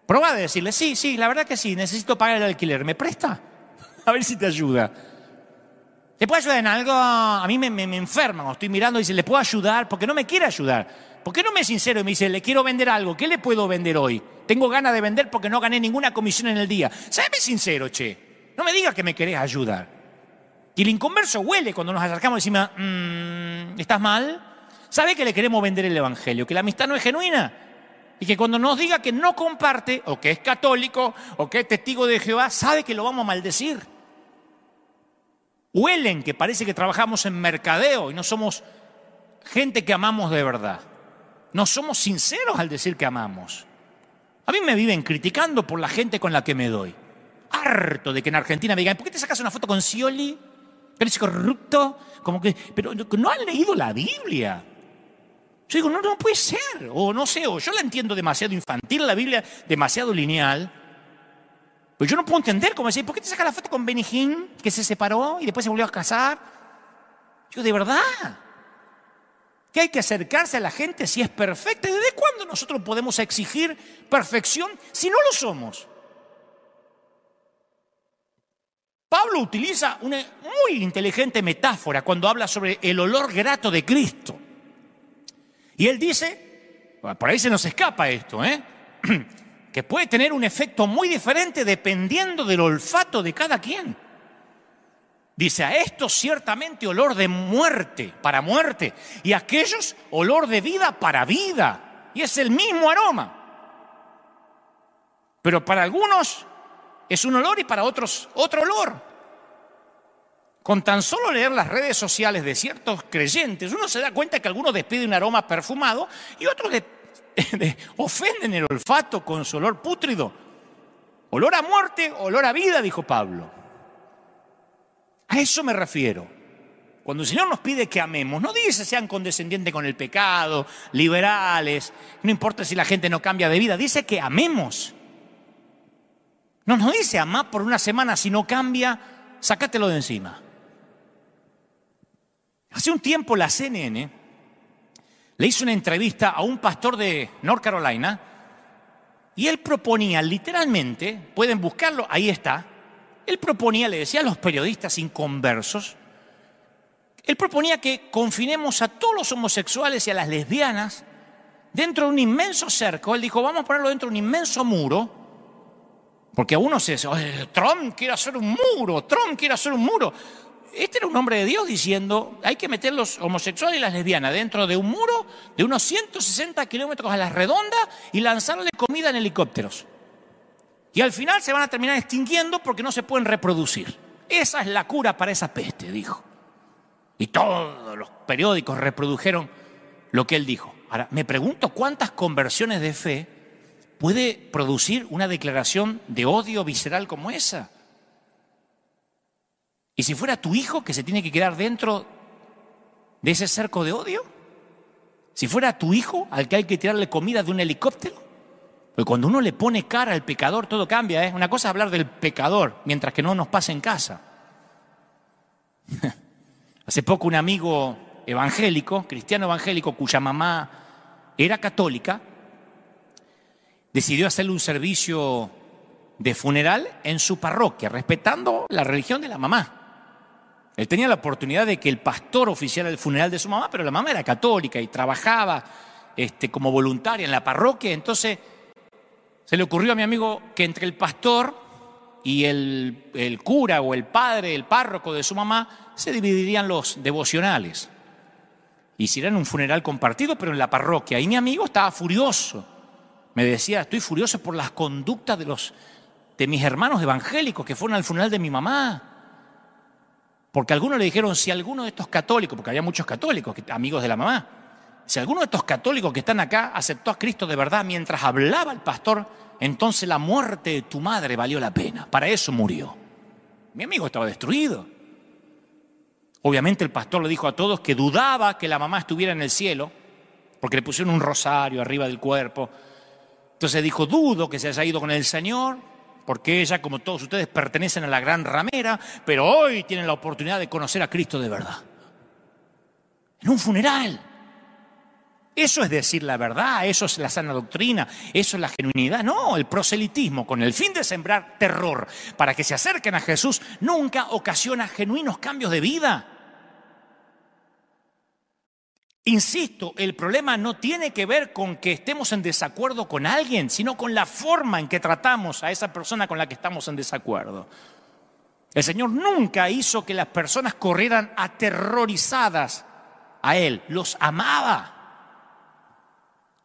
Prueba de decirle, sí, la verdad que sí, necesito pagar el alquiler, ¿me presta? A ver si te ayuda. ¿Le puedo ayudar en algo? A mí me enferma cuando estoy mirando y dice, ¿le puedo ayudar? Porque no me quiere ayudar. ¿Por qué no me es sincero y me dice, le quiero vender algo? ¿Qué le puedo vender hoy? Tengo ganas de vender porque no gané ninguna comisión en el día. Séme sincero, che. No me digas que me querés ayudar. Y el inconverso huele cuando nos acercamos y decimos, ¿estás mal? ¿Sabe que le queremos vender el evangelio? Que la amistad no es genuina. Y que cuando nos diga que no comparte, o que es católico, o que es testigo de Jehová, sabe que lo vamos a maldecir. Huelen que parece que trabajamos en mercadeo y no somos gente que amamos de verdad. No somos sinceros al decir que amamos. A mí me viven criticando por la gente con la que me doy. Harto de que en Argentina me digan, ¿por qué te sacas una foto con Scioli? ¿Eres corrupto? Pero no han leído la Biblia. Yo digo, no puede ser. O no sé, o yo la entiendo demasiado infantil, la Biblia demasiado lineal. Pero yo no puedo entender cómo decir, ¿por qué te sacas la foto con Benny Hinn, que se separó y después se volvió a casar? Yo, de verdad, que hay que acercarse a la gente si es perfecta. ¿Desde cuándo nosotros podemos exigir perfección si no lo somos? Pablo utiliza una muy inteligente metáfora cuando habla sobre el olor grato de Cristo. Y él dice, por ahí se nos escapa esto, que puede tener un efecto muy diferente dependiendo del olfato de cada quien. Dice, a estos ciertamente olor de muerte, para muerte, y a aquellos olor de vida para vida. Y es el mismo aroma. Pero para algunos es un olor y para otros otro olor. Con tan solo leer las redes sociales de ciertos creyentes, uno se da cuenta que algunos despiden un aroma perfumado y otros ofenden el olfato con su olor pútrido. Olor a muerte, olor a vida, dijo Pablo. A eso me refiero. Cuando el Señor nos pide que amemos, no dice sean condescendientes con el pecado, liberales, no importa si la gente no cambia de vida, dice que amemos. No nos dice amar por una semana, si no cambia, sácatelo de encima. Hace un tiempo la CNN le hizo una entrevista a un pastor de North Carolina y él proponía literalmente, pueden buscarlo, ahí está, él proponía, le decía a los periodistas inconversos, él proponía que confinemos a todos los homosexuales y a las lesbianas dentro de un inmenso cerco. Él dijo, vamos a ponerlo dentro de un inmenso muro, porque a uno se dice, Trump quiere hacer un muro, Trump quiere hacer un muro. Este era un hombre de Dios diciendo, hay que meter los homosexuales y las lesbianas dentro de un muro de unos 160 kilómetros a la redonda y lanzarle comida en helicópteros. Y al final se van a terminar extinguiendo porque no se pueden reproducir. Esa es la cura para esa peste, dijo. Y todos los periódicos reprodujeron lo que él dijo. Ahora, me pregunto cuántas conversiones de fe puede producir una declaración de odio visceral como esa. ¿Y si fuera tu hijo que se tiene que quedar dentro de ese cerco de odio? Si fuera tu hijo al que hay que tirarle comida de un helicóptero. Porque cuando uno le pone cara al pecador todo cambia, ¿eh? Una cosa es hablar del pecador mientras que no nos pase en casa. Hace poco un amigo evangélico, cristiano evangélico, cuya mamá era católica, decidió hacerle un servicio de funeral en su parroquia, respetando la religión de la mamá. Él tenía la oportunidad de que el pastor oficiara el funeral de su mamá, pero la mamá era católica y trabajaba como voluntaria en la parroquia. Entonces se le ocurrió a mi amigo que entre el pastor y el cura o el padre, el párroco de su mamá, se dividirían los devocionales. Hicieran un funeral compartido, pero en la parroquia. Y mi amigo estaba furioso. Me decía, estoy furioso por las conductas de mis hermanos evangélicos que fueron al funeral de mi mamá. Porque algunos le dijeron, si alguno de estos católicos, porque había muchos católicos, amigos de la mamá, si alguno de estos católicos que están acá aceptó a Cristo de verdad mientras hablaba el pastor, entonces la muerte de tu madre valió la pena. Para eso murió. Mi amigo estaba destruido. Obviamente el pastor le dijo a todos que dudaba que la mamá estuviera en el cielo, porque le pusieron un rosario arriba del cuerpo. Entonces dijo, dudo que se haya ido con el Señor, porque ella, como todos ustedes, pertenecen a la gran ramera, pero hoy tienen la oportunidad de conocer a Cristo de verdad. En un funeral. Eso es decir la verdad, eso es la sana doctrina, eso es la genuinidad. No, el proselitismo, con el fin de sembrar terror para que se acerquen a Jesús, nunca ocasiona genuinos cambios de vida. Insisto, el problema no tiene que ver con que estemos en desacuerdo con alguien, sino con la forma en que tratamos a esa persona con la que estamos en desacuerdo. El Señor nunca hizo que las personas corrieran aterrorizadas a Él, los amaba.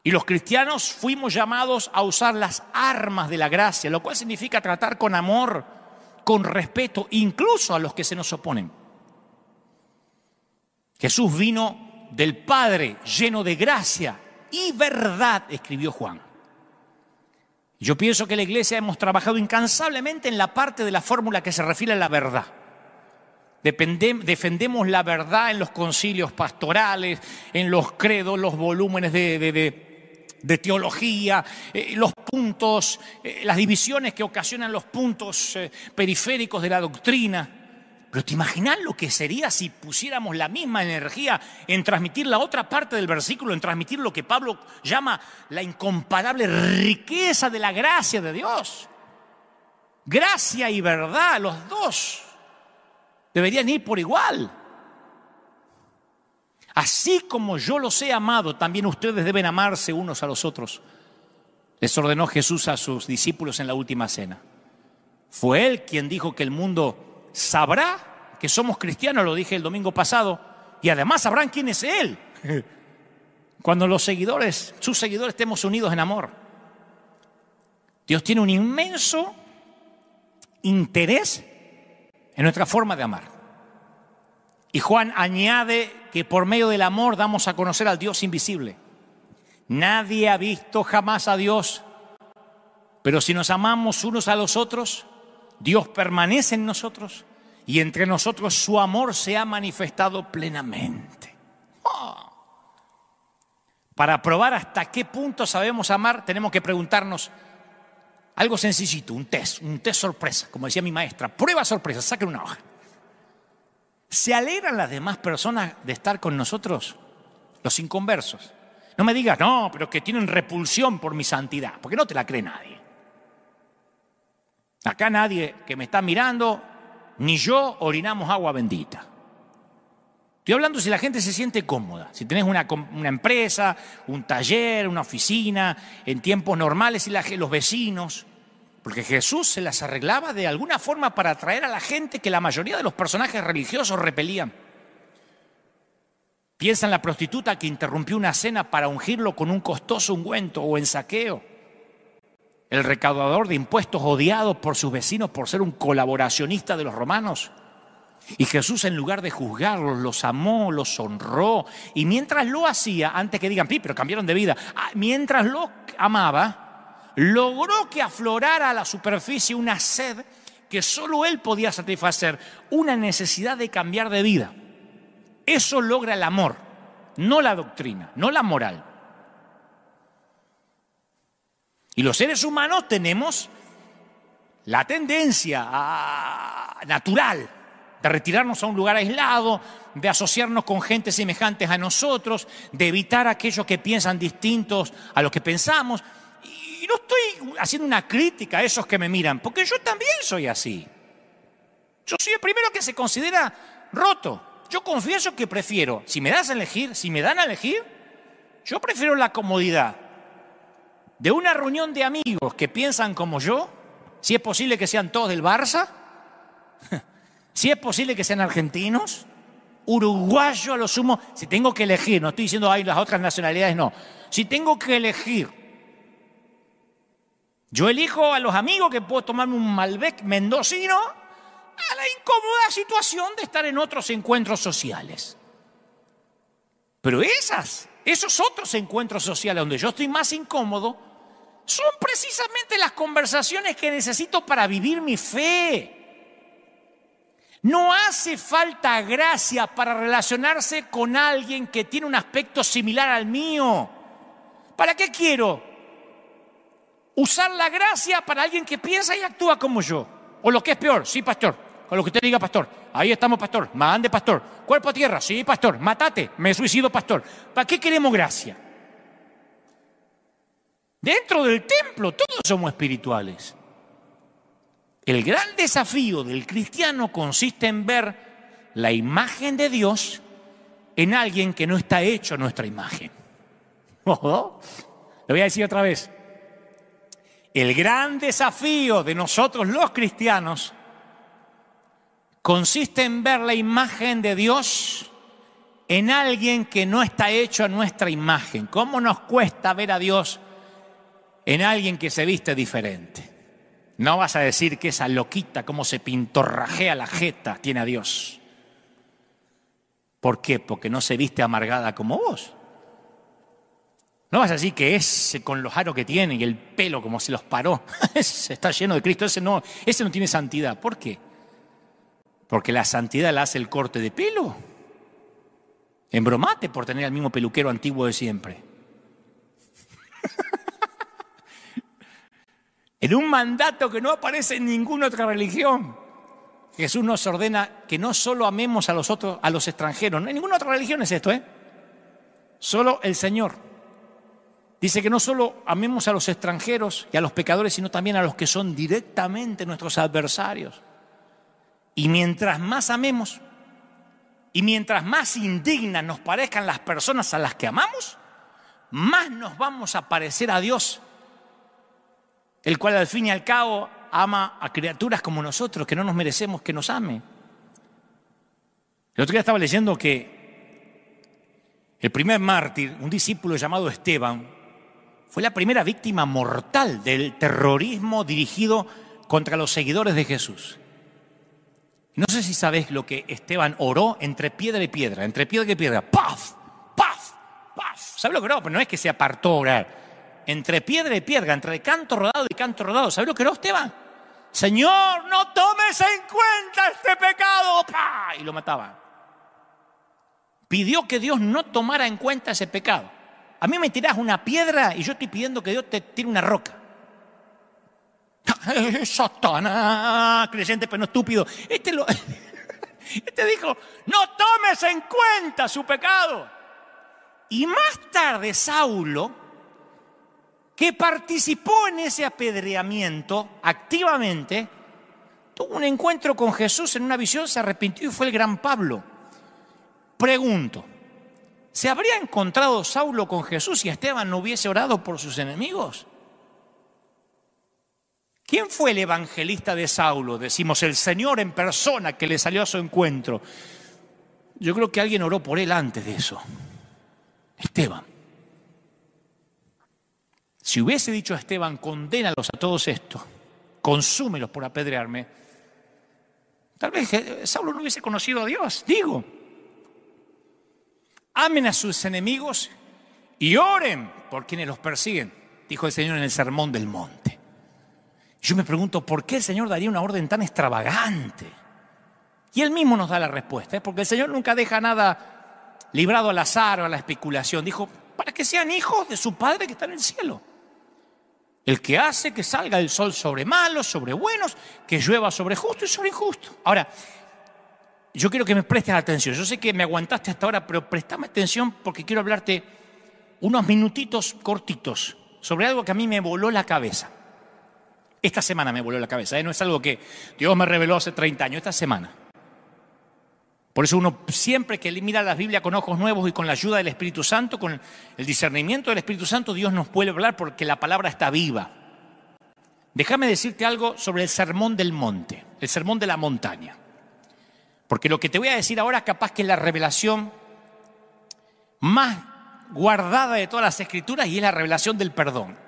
Y los cristianos fuimos llamados a usar las armas de la gracia, lo cual significa tratar con amor, con respeto, incluso a los que se nos oponen. Jesús vino del Padre lleno de gracia y verdad, escribió Juan. Yo pienso que la iglesia hemos trabajado incansablemente en la parte de la fórmula que se refiere a la verdad. Defendemos la verdad en los concilios pastorales, en los credos, los volúmenes de teología, los puntos, las divisiones que ocasionan los puntos periféricos de la doctrina. Pero ¿te imaginas lo que sería si pusiéramos la misma energía en transmitir la otra parte del versículo, en transmitir lo que Pablo llama la incomparable riqueza de la gracia de Dios? Gracia y verdad, los dos deberían ir por igual. Así como yo los he amado, también ustedes deben amarse unos a los otros. Les ordenó Jesús a sus discípulos en la última cena. Fue Él quien dijo que el mundo sabrá que somos cristianos, lo dije el domingo pasado, y además sabrán quién es Él. Cuando sus seguidores estemos unidos en amor. Dios tiene un inmenso interés en nuestra forma de amar. Y Juan añade que por medio del amor damos a conocer al Dios invisible. Nadie ha visto jamás a Dios, pero si nos amamos unos a los otros, Dios permanece en nosotros y entre nosotros su amor se ha manifestado plenamente. Para probar hasta qué punto sabemos amar, tenemos que preguntarnos algo sencillito, un test sorpresa, como decía mi maestra, prueba sorpresa, saquen una hoja. ¿Se alegran las demás personas de estar con nosotros? Los inconversos. No me digas, no, pero que tienen repulsión por mi santidad, porque no te la cree nadie. Acá nadie que me está mirando, ni yo orinamos agua bendita. Estoy hablando si la gente se siente cómoda, si tenés una empresa, un taller, una oficina, en tiempos normales y los vecinos. Porque Jesús se las arreglaba de alguna forma para atraer a la gente que la mayoría de los personajes religiosos repelían. Piensa en la prostituta que interrumpió una cena para ungirlo con un costoso ungüento, o en Zaqueo, el recaudador de impuestos odiado por sus vecinos por ser un colaboracionista de los romanos. Y Jesús, en lugar de juzgarlos, los amó, los honró. Y mientras lo hacía, antes que digan, pero cambiaron de vida, mientras lo amaba, logró que aflorara a la superficie una sed que solo Él podía satisfacer, una necesidad de cambiar de vida. Eso logra el amor, no la doctrina, no la moral. Y los seres humanos tenemos la tendencia natural de retirarnos a un lugar aislado, de asociarnos con gente semejantes a nosotros, de evitar a aquellos que piensan distintos a lo que pensamos. Y Y no estoy haciendo una crítica a esos que me miran, porque yo también soy así. Yo soy el primero que se considera roto. Yo confieso que prefiero, si me dan a elegir, yo prefiero la comodidad de una reunión de amigos que piensan como yo, si es posible que sean todos del Barça, si es posible que sean argentinos, uruguayos a lo sumo, si tengo que elegir, no estoy diciendo las otras nacionalidades, no. Si tengo que elegir, yo elijo a los amigos que puedo tomarme un Malbec mendocino a la incómoda situación de estar en otros encuentros sociales. Pero esos otros encuentros sociales donde yo estoy más incómodo son precisamente las conversaciones que necesito para vivir mi fe. No hace falta gracia para relacionarse con alguien que tiene un aspecto similar al mío. ¿Para qué quiero usar la gracia para alguien que piensa y actúa como yo? O lo que es peor, sí, pastor, con lo que usted diga, pastor. Ahí estamos, pastor, mande, pastor. Cuerpo a tierra, sí, pastor, mátate, me suicido, pastor. ¿Para qué queremos gracia? Dentro del templo todos somos espirituales. El gran desafío del cristiano consiste en ver la imagen de Dios en alguien que no está hecho a nuestra imagen. Lo voy a decir otra vez. El gran desafío de nosotros los cristianos consiste en ver la imagen de Dios en alguien que no está hecho a nuestra imagen. ¿Cómo nos cuesta ver a Dios en alguien que se viste diferente? No vas a decir que esa loquita, cómo se pintorrajea la jeta, tiene a Dios. ¿Por qué? Porque no se viste amargada como vos. No vas a decir que ese con los aros que tiene y el pelo como se los paró, ese está lleno de Cristo, ese no tiene santidad. ¿Por qué? Porque la santidad la hace el corte de pelo. Embromate por tener al mismo peluquero antiguo de siempre. En un mandato que no aparece en ninguna otra religión, Jesús nos ordena que no solo amemos a los extranjeros. No hay ninguna otra religión es esto, Solo el Señor. Dice que no solo amemos a los extranjeros y a los pecadores, sino también a los que son directamente nuestros adversarios. Y mientras más amemos y mientras más indignas nos parezcan las personas a las que amamos, más nos vamos a parecer a Dios, el cual al fin y al cabo ama a criaturas como nosotros, que no nos merecemos que nos ame. El otro día estaba leyendo que el primer mártir, un discípulo llamado Esteban, fue la primera víctima mortal del terrorismo dirigido contra los seguidores de Jesús. No sé si sabes lo que Esteban oró entre piedra y piedra, ¡paf! ¡paf! ¡paf! ¿Sabes lo que oró? Pero no es que se apartó a orar. Entre piedra y piedra, entre canto rodado y canto rodado. ¿Sabes lo que oró Esteban? Señor, no tomes en cuenta este pecado. ¡Pah! Y lo mataba. Pidió que Dios no tomara en cuenta ese pecado. A mí me tirás una piedra y yo estoy pidiendo que Dios te tire una roca. Satanás, creyente pero no estúpido. Este dijo, no tomes en cuenta su pecado. Y más tarde Saulo, que participó en ese apedreamiento activamente, tuvo un encuentro con Jesús en una visión, se arrepintió y fue el gran Pablo. Pregunto, ¿se habría encontrado Saulo con Jesús si Esteban no hubiese orado por sus enemigos? ¿Quién fue el evangelista de Saulo? Decimos el Señor en persona que le salió a su encuentro. Yo creo que alguien oró por él antes de eso. Esteban. Si hubiese dicho a Esteban, condénalos a todos estos, consúmelos por apedrearme, tal vez Saulo no hubiese conocido a Dios. Digo, amen a sus enemigos y oren por quienes los persiguen, dijo el Señor en el Sermón del Monte. Yo me pregunto, ¿por qué el Señor daría una orden tan extravagante? Y Él mismo nos da la respuesta, porque el Señor nunca deja nada librado al azar o a la especulación. Dijo, para que sean hijos de su Padre que está en el cielo. El que hace que salga el sol sobre malos, sobre buenos, que llueva sobre justos y sobre injustos. Ahora, yo quiero que me prestes atención. Yo sé que me aguantaste hasta ahora, pero prestame atención porque quiero hablarte unos minutitos cortitos sobre algo que a mí me voló la cabeza. Esta semana me voló la cabeza, no es algo que Dios me reveló hace 30 años, esta semana. Por eso uno siempre que mira la Biblia con ojos nuevos y con la ayuda del Espíritu Santo, con el discernimiento del Espíritu Santo, Dios nos puede hablar porque la palabra está viva. Déjame decirte algo sobre el sermón del monte, el sermón de la montaña. Porque lo que te voy a decir ahora capaz que es la revelación más guardada de todas las Escrituras y es la revelación del perdón.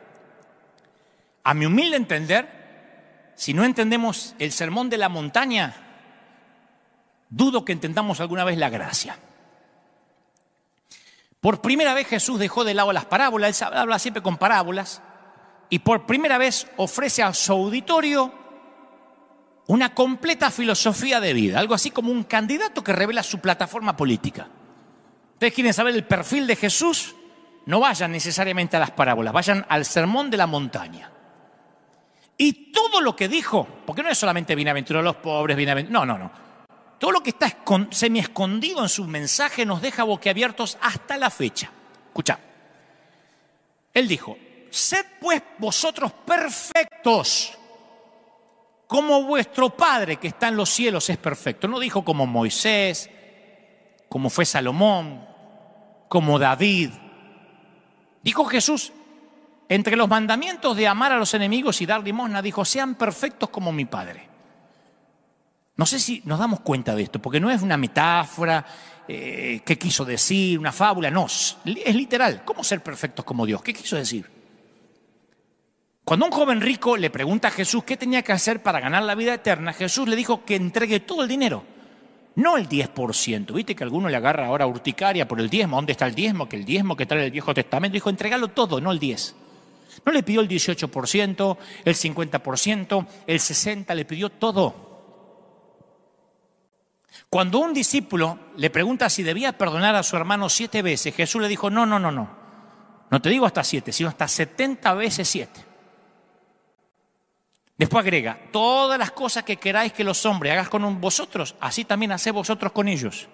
A mi humilde entender, si no entendemos el sermón de la montaña, dudo que entendamos alguna vez la gracia. Por primera vez Jesús dejó de lado las parábolas, él habla siempre con parábolas, y por primera vez ofrece a su auditorio una completa filosofía de vida, algo así como un candidato que revela su plataforma política. Ustedes quieren saber el perfil de Jesús, no vayan necesariamente a las parábolas, vayan al sermón de la montaña. Y todo lo que dijo, porque no es solamente bienaventurados los pobres, no. Todo lo que está semi escondido en su mensaje nos deja boquiabiertos hasta la fecha. Escucha, él dijo: sed pues vosotros perfectos, como vuestro Padre que está en los cielos es perfecto. No dijo como Moisés, como fue Salomón, como David. Dijo Jesús, entre los mandamientos de amar a los enemigos y dar limosna, dijo: sean perfectos como mi Padre. No sé si nos damos cuenta de esto, porque no es una metáfora, qué quiso decir, una fábula, no, es literal. ¿Cómo ser perfectos como Dios? ¿Qué quiso decir? Cuando un joven rico le pregunta a Jesús qué tenía que hacer para ganar la vida eterna, Jesús le dijo que entregue todo el dinero, no el 10%. ¿Viste que a alguno le agarra ahora urticaria por el diezmo? ¿Dónde está el diezmo? Que el diezmo que trae el Viejo Testamento. Dijo, entregalo todo, no el 10%. No le pidió el 18%, el 50%, el 60%, le pidió todo. Cuando un discípulo le pregunta si debía perdonar a su hermano 7 veces, Jesús le dijo, no. No te digo hasta 7, sino hasta 70 veces 7. Después agrega, todas las cosas que queráis que los hombres hagan con vosotros, así también haced vosotros con ellos.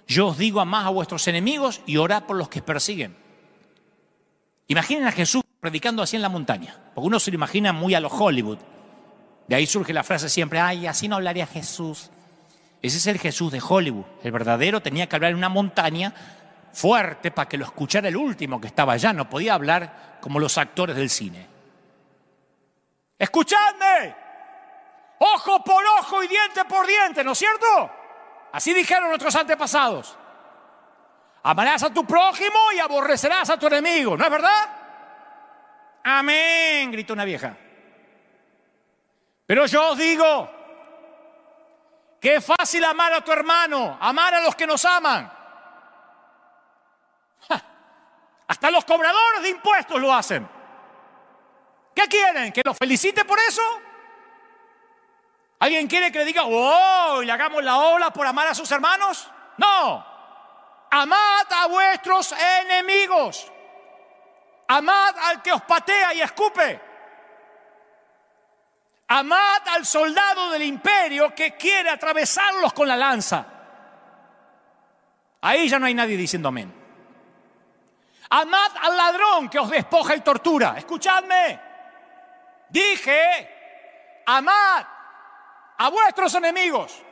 Yo os digo, amad a vuestros enemigos y orad por los que persiguen. Imaginen a Jesús predicando así en la montaña, porque uno se lo imagina muy a lo Hollywood. De ahí surge la frase siempre, ay, así no hablaría Jesús. Ese es el Jesús de Hollywood. El verdadero tenía que hablar en una montaña fuerte para que lo escuchara el último que estaba allá. No podía hablar como los actores del cine. ¡Escuchadme! Ojo por ojo y diente por diente, ¿no es cierto? Así dijeron nuestros antepasados. Amarás a tu prójimo y aborrecerás a tu enemigo, ¿no es verdad? Amén, gritó una vieja. Pero yo os digo que es fácil amar a tu hermano, amar a los que nos aman. Hasta los cobradores de impuestos lo hacen. ¿Qué quieren? ¿Que los felicite por eso? ¿Alguien quiere que le diga, oh, y le hagamos la ola por amar a sus hermanos? No. Amad a vuestros enemigos. Amad al que os patea y escupe. Amad al soldado del imperio que quiere atravesarlos con la lanza. Ahí ya no hay nadie diciendo amén. Amad al ladrón que os despoja y tortura. Escuchadme. Dije, amad a vuestros enemigos.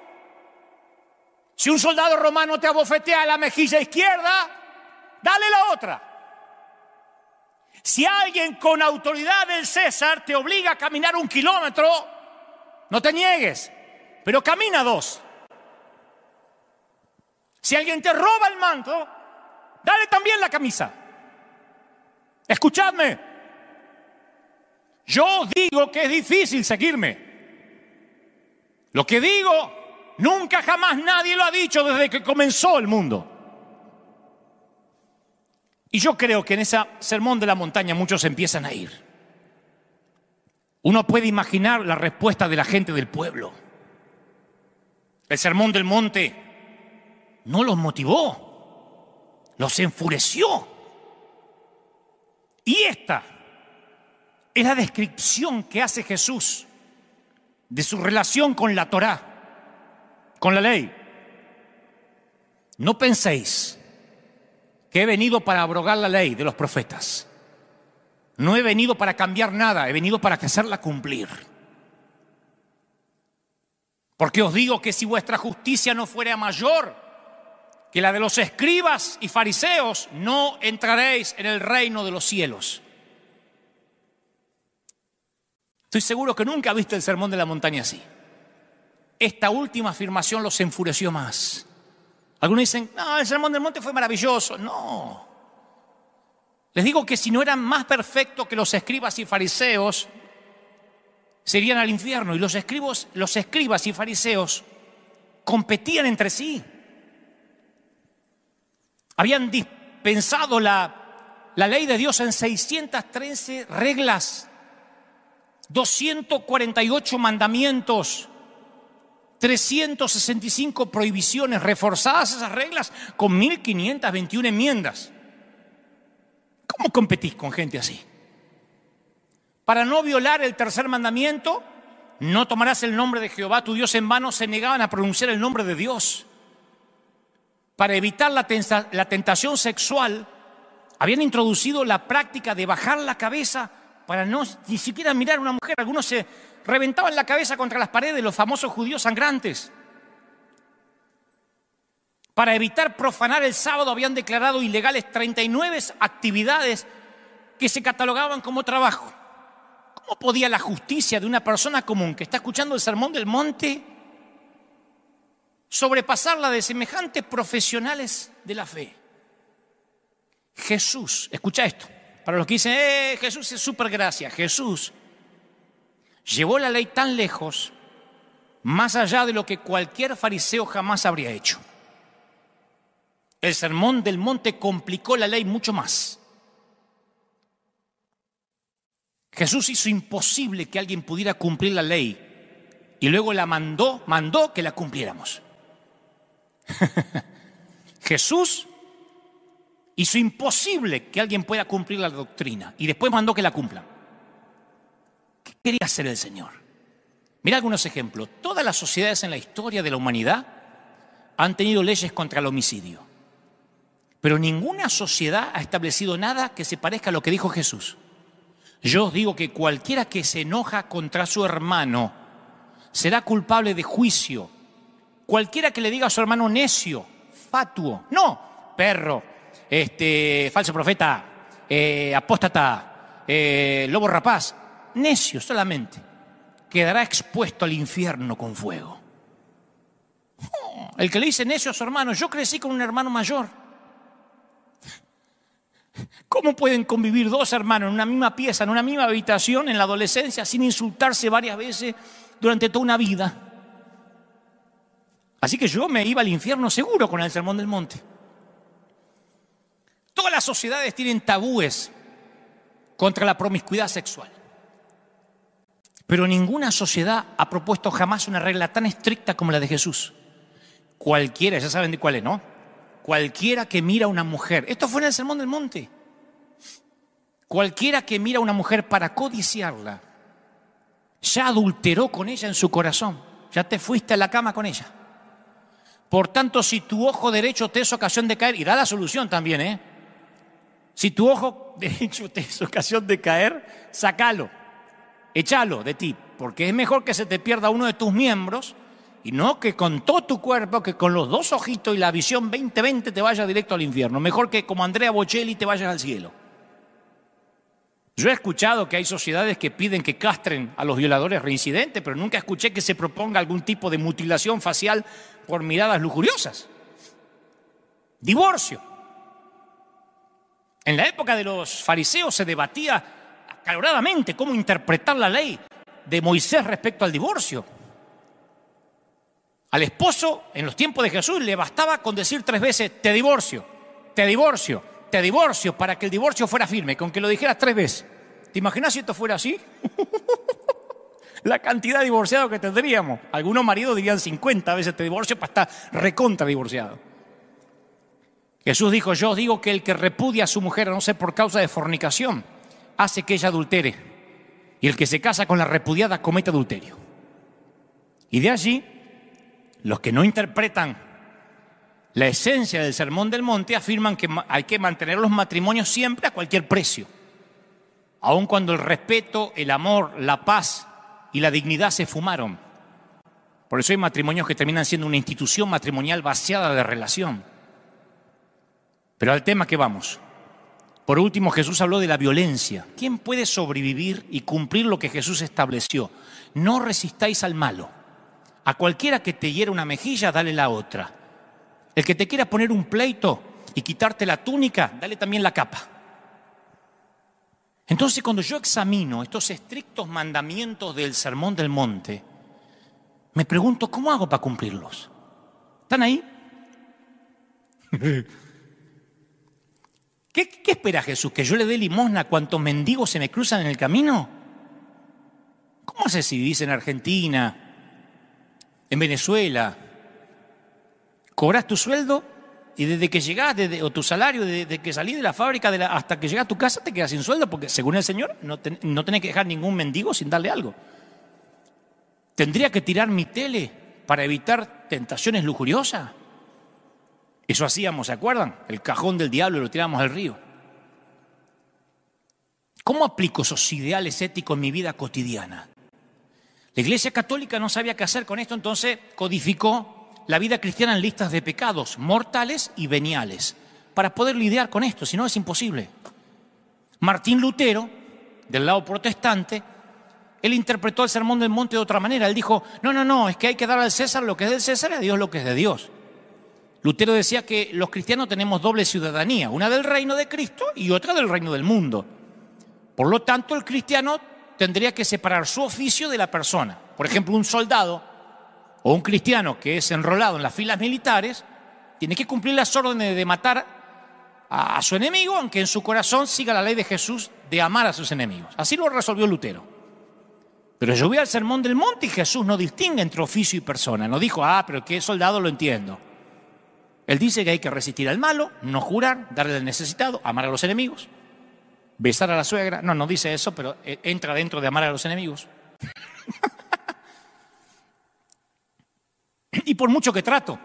Si un soldado romano te abofetea la mejilla izquierda, dale la otra. Si alguien con autoridad del César te obliga a caminar 1 kilómetro, no te niegues, pero camina 2. Si alguien te roba el manto, dale también la camisa. Escuchadme. Yo os digo que es difícil seguirme. Lo que digo, nunca jamás nadie lo ha dicho desde que comenzó el mundo. Y yo creo que en ese sermón de la montaña muchos empiezan a ir. Uno puede imaginar la respuesta de la gente del pueblo. El sermón del monte no los motivó, los enfureció. Y esta es la descripción que hace Jesús de su relación con la Torá, con la ley. No penséis que he venido para abrogar la ley de los profetas. No he venido para cambiar nada, he venido para hacerla cumplir. Porque os digo que si vuestra justicia no fuera mayor que la de los escribas y fariseos, no entraréis en el reino de los cielos. Estoy seguro que nunca viste el Sermón de la Montaña así. Esta última afirmación los enfureció más. Algunos dicen, no, el Sermón del Monte fue maravilloso. No. Les digo que si no eran más perfectos que los escribas y fariseos, se irían al infierno. Y los escribas y fariseos competían entre sí. Habían dispensado la ley de Dios en 613 reglas, 248 mandamientos, 365 prohibiciones, reforzadas esas reglas con 1521 enmiendas. ¿Cómo competís con gente así? Para no violar el tercer mandamiento, no tomarás el nombre de Jehová tu Dios en vano, se negaban a pronunciar el nombre de Dios. Para evitar la tentación sexual, habían introducido la práctica de bajar la cabeza para no ni siquiera mirar a una mujer. Algunos se reventaban la cabeza contra las paredes, los famosos judíos sangrantes. Para evitar profanar el sábado, habían declarado ilegales 39 actividades que se catalogaban como trabajo. ¿Cómo podía la justicia de una persona común que está escuchando el Sermón del Monte sobrepasar la de semejantes profesionales de la fe? Jesús, escucha esto, para los que dicen, Jesús es súper gracia. Jesús llevó la ley tan lejos, más allá de lo que cualquier fariseo jamás habría hecho. El Sermón del Monte complicó la ley mucho más. Jesús hizo imposible que alguien pudiera cumplir la ley y luego la mandó que la cumpliéramos. Jesús hizo imposible que alguien pueda cumplir la doctrina y después mandó que la cumplan. ¿Qué quería hacer el Señor? Mira algunos ejemplos. Todas las sociedades en la historia de la humanidad han tenido leyes contra el homicidio, pero ninguna sociedad ha establecido nada que se parezca a lo que dijo Jesús. Yo os digo que cualquiera que se enoja contra su hermano será culpable de juicio. Cualquiera que le diga a su hermano necio, fatuo, no, perro, falso profeta, apóstata, lobo rapaz, necio solamente, quedará expuesto al infierno con fuego. El que le dice necio a su hermano, yo crecí con un hermano mayor. ¿Cómo pueden convivir dos hermanos en una misma pieza, en una misma habitación, en la adolescencia, sin insultarse varias veces durante toda una vida? Así que yo me iba al infierno seguro con el Sermón del Monte. Todas las sociedades tienen tabúes contra la promiscuidad sexual, pero ninguna sociedad ha propuesto jamás una regla tan estricta como la de Jesús. Cualquiera, ya saben de cuál es, ¿no? Cualquiera que mira a una mujer, esto fue en el Sermón del Monte, cualquiera que mira a una mujer para codiciarla, ya adulteró con ella en su corazón, ya te fuiste a la cama con ella. Por tanto, si tu ojo derecho te es ocasión de caer, y da la solución también, si tu ojo derecho te es ocasión de caer, sácalo, échalo de ti, porque es mejor que se te pierda uno de tus miembros y no que con todo tu cuerpo, que con los dos ojitos y la visión 20/20 te vayas directo al infierno. Mejor que como Andrea Bocelli te vayas al cielo. Yo he escuchado que hay sociedades que piden que castren a los violadores reincidentes, pero nunca escuché que se proponga algún tipo de mutilación facial por miradas lujuriosas. Divorcio. En la época de los fariseos se debatía acaloradamente cómo interpretar la ley de Moisés respecto al divorcio. Al esposo, en los tiempos de Jesús, le bastaba con decir 3 veces, te divorcio, te divorcio, te divorcio, para que el divorcio fuera firme, con que lo dijeras 3 veces. ¿Te imaginas si esto fuera así? La cantidad de divorciados que tendríamos. Algunos maridos dirían 50 veces te divorcio para estar recontra divorciado. Jesús dijo, yo os digo que el que repudia a su mujer, a no ser por causa de fornicación, hace que ella adultere. Y el que se casa con la repudiada comete adulterio. Y de allí, los que no interpretan la esencia del Sermón del Monte afirman que hay que mantener los matrimonios siempre a cualquier precio. aun cuando el respeto, el amor, la paz y la dignidad se fumaron. Por eso hay matrimonios que terminan siendo una institución matrimonial vaciada de relación. Pero al tema que vamos. Por último, Jesús habló de la violencia. ¿Quién puede sobrevivir y cumplir lo que Jesús estableció? No resistáis al malo. A cualquiera que te hiera una mejilla, dale la otra. El que te quiera poner un pleito y quitarte la túnica, dale también la capa. Entonces, cuando yo examino estos estrictos mandamientos del Sermón del Monte, me pregunto, ¿cómo hago para cumplirlos? ¿Están ahí? ¿Qué espera Jesús? ¿Que yo le dé limosna a cuantos mendigos se me cruzan en el camino? ¿Cómo haces si vivís en Argentina, en Venezuela? ¿Cobrás tu sueldo y desde que llegás, o tu salario, desde que salís de la fábrica hasta que llegás a tu casa te quedas sin sueldo? Porque según el Señor no tenés que dejar ningún mendigo sin darle algo. ¿Tendría que tirar mi tele para evitar tentaciones lujuriosas? Eso hacíamos, ¿se acuerdan? El cajón del diablo lo tirábamos al río. ¿Cómo aplico esos ideales éticos en mi vida cotidiana? La Iglesia Católica no sabía qué hacer con esto, entonces codificó la vida cristiana en listas de pecados mortales y veniales para poder lidiar con esto, si no es imposible. Martín Lutero, del lado protestante, él interpretó el Sermón del Monte de otra manera. Él dijo, no, es que hay que dar al César lo que es del César y a Dios lo que es de Dios. Lutero decía que los cristianos tenemos doble ciudadanía, una del reino de Cristo y otra del reino del mundo. Por lo tanto, el cristiano tendría que separar su oficio de la persona. Por ejemplo, un soldado o un cristiano que es enrolado en las filas militares tiene que cumplir las órdenes de matar a su enemigo, aunque en su corazón siga la ley de Jesús de amar a sus enemigos. Así lo resolvió Lutero. Pero yo voy al Sermón del Monte y Jesús no distingue entre oficio y persona. No dijo, pero que soldado lo entiendo. Él dice que hay que resistir al malo, no jurar, darle al necesitado, amar a los enemigos, besar a la suegra. No dice eso, pero entra dentro de amar a los enemigos. Y por mucho que trato,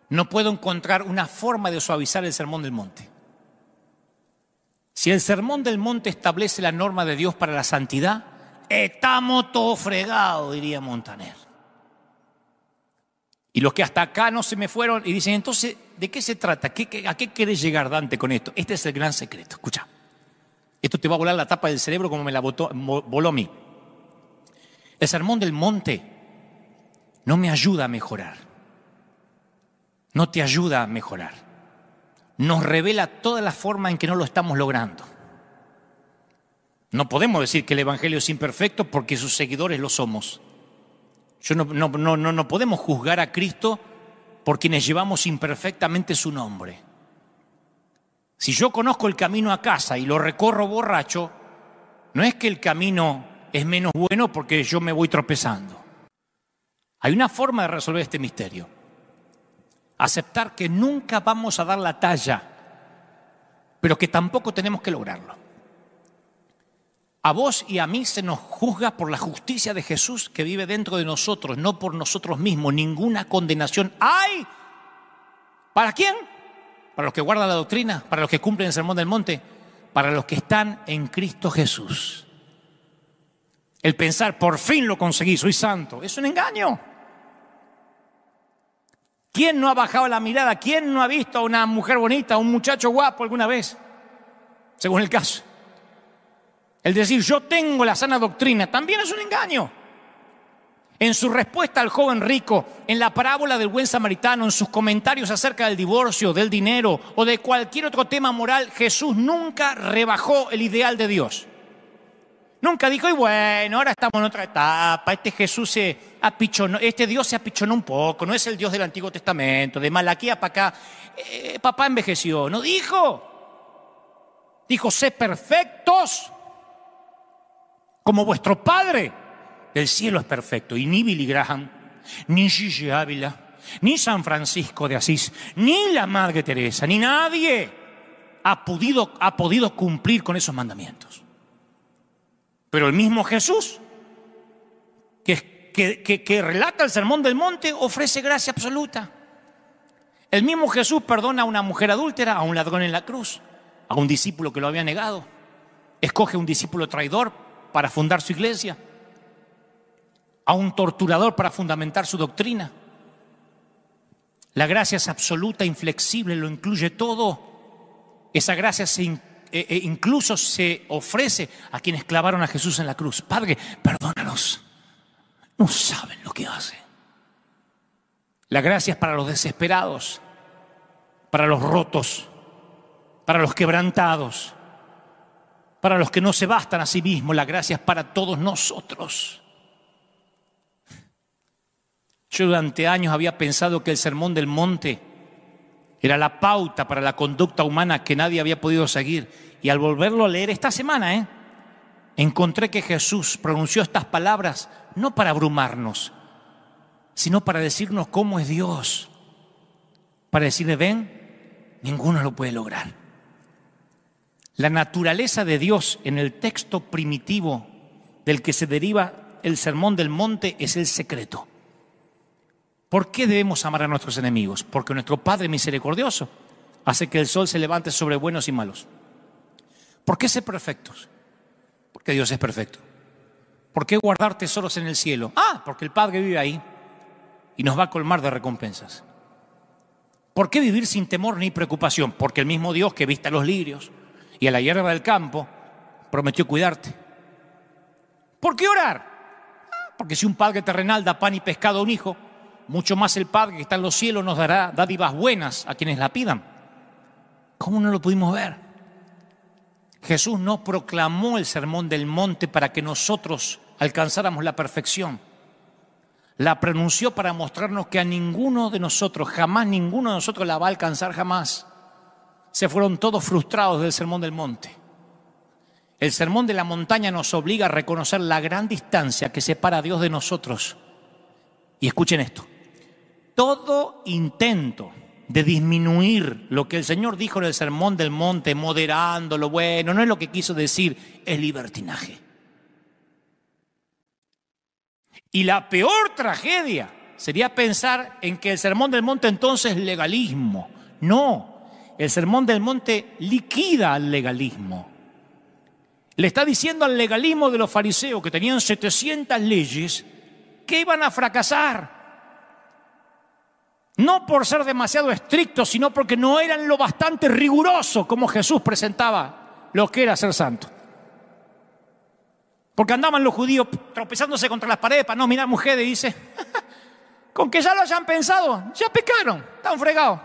no puedo encontrar una forma de suavizar el Sermón del Monte. Si el Sermón del Monte establece la norma de Dios para la santidad, estamos todos fregados, diría Montaner. Y los que hasta acá no se me fueron y dicen, entonces, ¿de qué se trata? ¿A qué querés llegar, Dante, con esto? Este es el gran secreto. Escucha, esto te va a volar la tapa del cerebro como me la voló a mí. El Sermón del Monte no me ayuda a mejorar. No te ayuda a mejorar. Nos revela toda la forma en que no lo estamos logrando. No podemos decir que el Evangelio es imperfecto porque sus seguidores lo somos. No podemos juzgar a Cristo por quienes llevamos imperfectamente su nombre. Si yo conozco el camino a casa y lo recorro borracho, no es que el camino es menos bueno porque yo me voy tropezando. Hay una forma de resolver este misterio. Aceptar que nunca vamos a dar la talla, pero que tampoco tenemos que lograrlo. A vos y a mí se nos juzga por la justicia de Jesús que vive dentro de nosotros, no por nosotros mismos. Ninguna condenación hay. ¿Para quién? Para los que guardan la doctrina, para los que cumplen el Sermón del Monte, para los que están en Cristo Jesús. El pensar, por fin lo conseguí, soy santo, es un engaño. ¿Quién no ha bajado la mirada? ¿Quién no ha visto a una mujer bonita, a un muchacho guapo alguna vez? Según el caso. El decir, yo tengo la sana doctrina, también es un engaño. En su respuesta al joven rico, en la parábola del buen samaritano, en sus comentarios acerca del divorcio, del dinero o de cualquier otro tema moral, Jesús nunca rebajó el ideal de Dios. Nunca dijo, y bueno, ahora estamos en otra etapa, este Dios se apichonó un poco, no es el Dios del Antiguo Testamento, de Malaquías para acá, papá envejeció. No dijo, sé perfectos, como vuestro Padre del cielo es perfecto. Y ni Billy Graham, ni Gigi Ávila, ni San Francisco de Asís, ni la Madre Teresa, ni nadie ha podido cumplir con esos mandamientos. Pero el mismo Jesús, que relata el Sermón del Monte, ofrece gracia absoluta. El mismo Jesús perdona a una mujer adúltera, a un ladrón en la cruz, a un discípulo que lo había negado. escoge a un discípulo traidor para fundar su iglesia, a un torturador para fundamentar su doctrina. La gracia es absoluta, inflexible, lo incluye todo. Esa gracia incluso se ofrece a quienes clavaron a Jesús en la cruz. Padre, perdónalos, no saben lo que hacen. La gracia es para los desesperados, para los rotos, para los quebrantados, para los que no se bastan a sí mismos. La gracia es para todos nosotros. Yo durante años había pensado que el Sermón del Monte era la pauta para la conducta humana que nadie había podido seguir. Y al volverlo a leer esta semana, encontré que Jesús pronunció estas palabras no para abrumarnos, sino para decirnos cómo es Dios. Para decirle, ven, ninguno lo puede lograr. La naturaleza de Dios en el texto primitivo del que se deriva el Sermón del Monte es el secreto. ¿Por qué debemos amar a nuestros enemigos? Porque nuestro Padre misericordioso hace que el sol se levante sobre buenos y malos. ¿Por qué ser perfectos? Porque Dios es perfecto. ¿Por qué guardar tesoros en el cielo? Porque el Padre vive ahí y nos va a colmar de recompensas. ¿Por qué vivir sin temor ni preocupación? Porque el mismo Dios que viste a los lirios y a la hierba del campo prometió cuidarte. ¿Por qué orar? Porque si un padre terrenal da pan y pescado a un hijo, mucho más el Padre que está en los cielos nos dará dádivas buenas a quienes la pidan. ¿Cómo no lo pudimos ver? Jesús no proclamó el Sermón del Monte para que nosotros alcanzáramos la perfección. La pronunció para mostrarnos que a ninguno de nosotros, jamás ninguno de nosotros la va a alcanzar jamás. Se fueron todos frustrados del Sermón del Monte. El Sermón de la Montaña nos obliga a reconocer la gran distancia que separa a Dios de nosotros. Y escuchen esto. Todo intento de disminuir lo que el Señor dijo en el Sermón del Monte, moderándolo, bueno, no es lo que quiso decir, es libertinaje. Y la peor tragedia sería pensar en que el Sermón del Monte entonces es legalismo. No, el Sermón del Monte liquida al legalismo. Le está diciendo al legalismo de los fariseos que tenían 700 leyes que iban a fracasar. No por ser demasiado estrictos, sino porque no eran lo bastante rigurosos como Jesús presentaba lo que era ser santo. Porque andaban los judíos tropezándose contra las paredes para no mirar mujeres y dice, con que ya lo hayan pensado, ya pecaron, están fregados.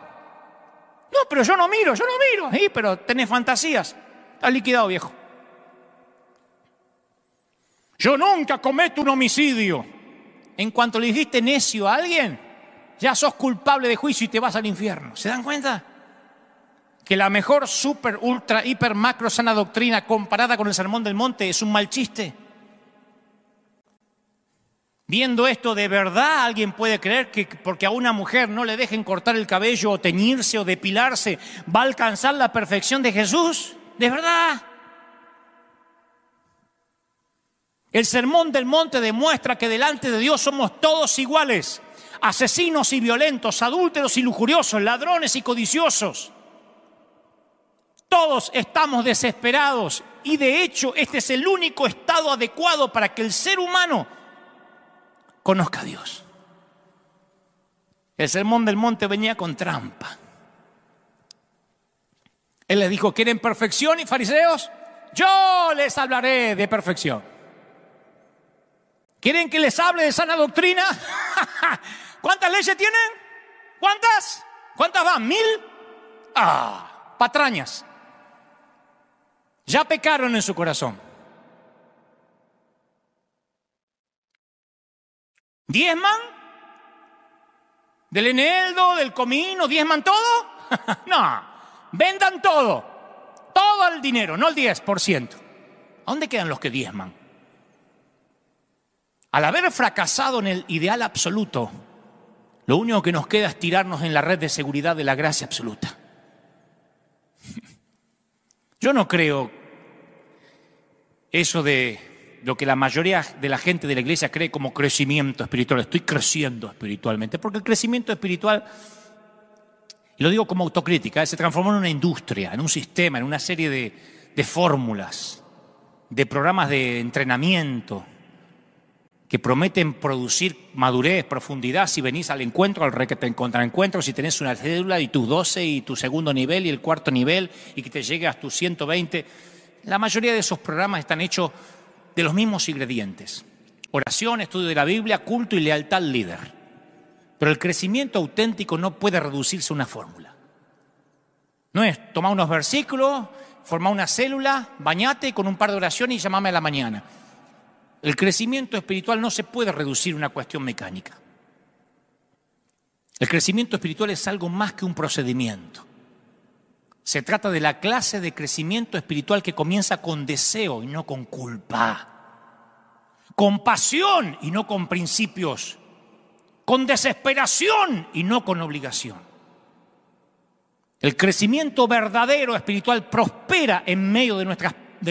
No, pero yo no miro. Sí, pero tenés fantasías, estás liquidado, viejo. Yo nunca cometo un homicidio. En cuanto le dijiste necio a alguien, ya sos culpable de juicio y te vas al infierno. ¿Se dan cuenta? Que la mejor super, ultra, hiper, macro, sana doctrina comparada con el Sermón del Monte es un mal chiste. Viendo esto, ¿de verdad alguien puede creer que porque a una mujer no le dejen cortar el cabello o teñirse o depilarse va a alcanzar la perfección de Jesús? ¿De verdad? El Sermón del Monte demuestra que delante de Dios somos todos iguales. Asesinos y violentos, adúlteros y lujuriosos, ladrones y codiciosos. Todos estamos desesperados y de hecho este es el único estado adecuado para que el ser humano conozca a Dios. El Sermón del Monte venía con trampa. Él les dijo, ¿quieren perfección y fariseos? Yo les hablaré de perfección. ¿Quieren que les hable de sana doctrina? ¿Cuántas leyes tienen? ¿Cuántas? ¿Cuántas van? ¿1000? Patrañas. Ya pecaron en su corazón. ¿Diezman? ¿Del eneldo, del comino? ¿Diezman todo? No, vendan todo. Todo el dinero, no el 10%. ¿A dónde quedan los que diezman? Al haber fracasado en el ideal absoluto, lo único que nos queda es tirarnos en la red de seguridad de la gracia absoluta. Yo no creo eso de lo que la mayoría de la gente de la iglesia cree como crecimiento espiritual. Estoy creciendo espiritualmente, porque el crecimiento espiritual, y lo digo como autocrítica, se transformó en una industria, en un sistema, en una serie de fórmulas. de programas de entrenamiento que prometen producir madurez, profundidad, si venís al encuentro, al contraencuentro, si tenés una cédula y tus 12 y tu segundo nivel y el cuarto nivel y que te llegue a tus 120. La mayoría de esos programas están hechos de los mismos ingredientes: oración, estudio de la Biblia, culto y lealtad al líder. Pero el crecimiento auténtico no puede reducirse a una fórmula. No es tomar unos versículos, formar una célula, bañate con un par de oraciones y llamame a la mañana. El crecimiento espiritual no se puede reducir a una cuestión mecánica. El crecimiento espiritual es algo más que un procedimiento. Se trata de la clase de crecimiento espiritual que comienza con deseo y no con culpa, con pasión y no con principios, con desesperación y no con obligación. El crecimiento verdadero espiritual prospera en medio de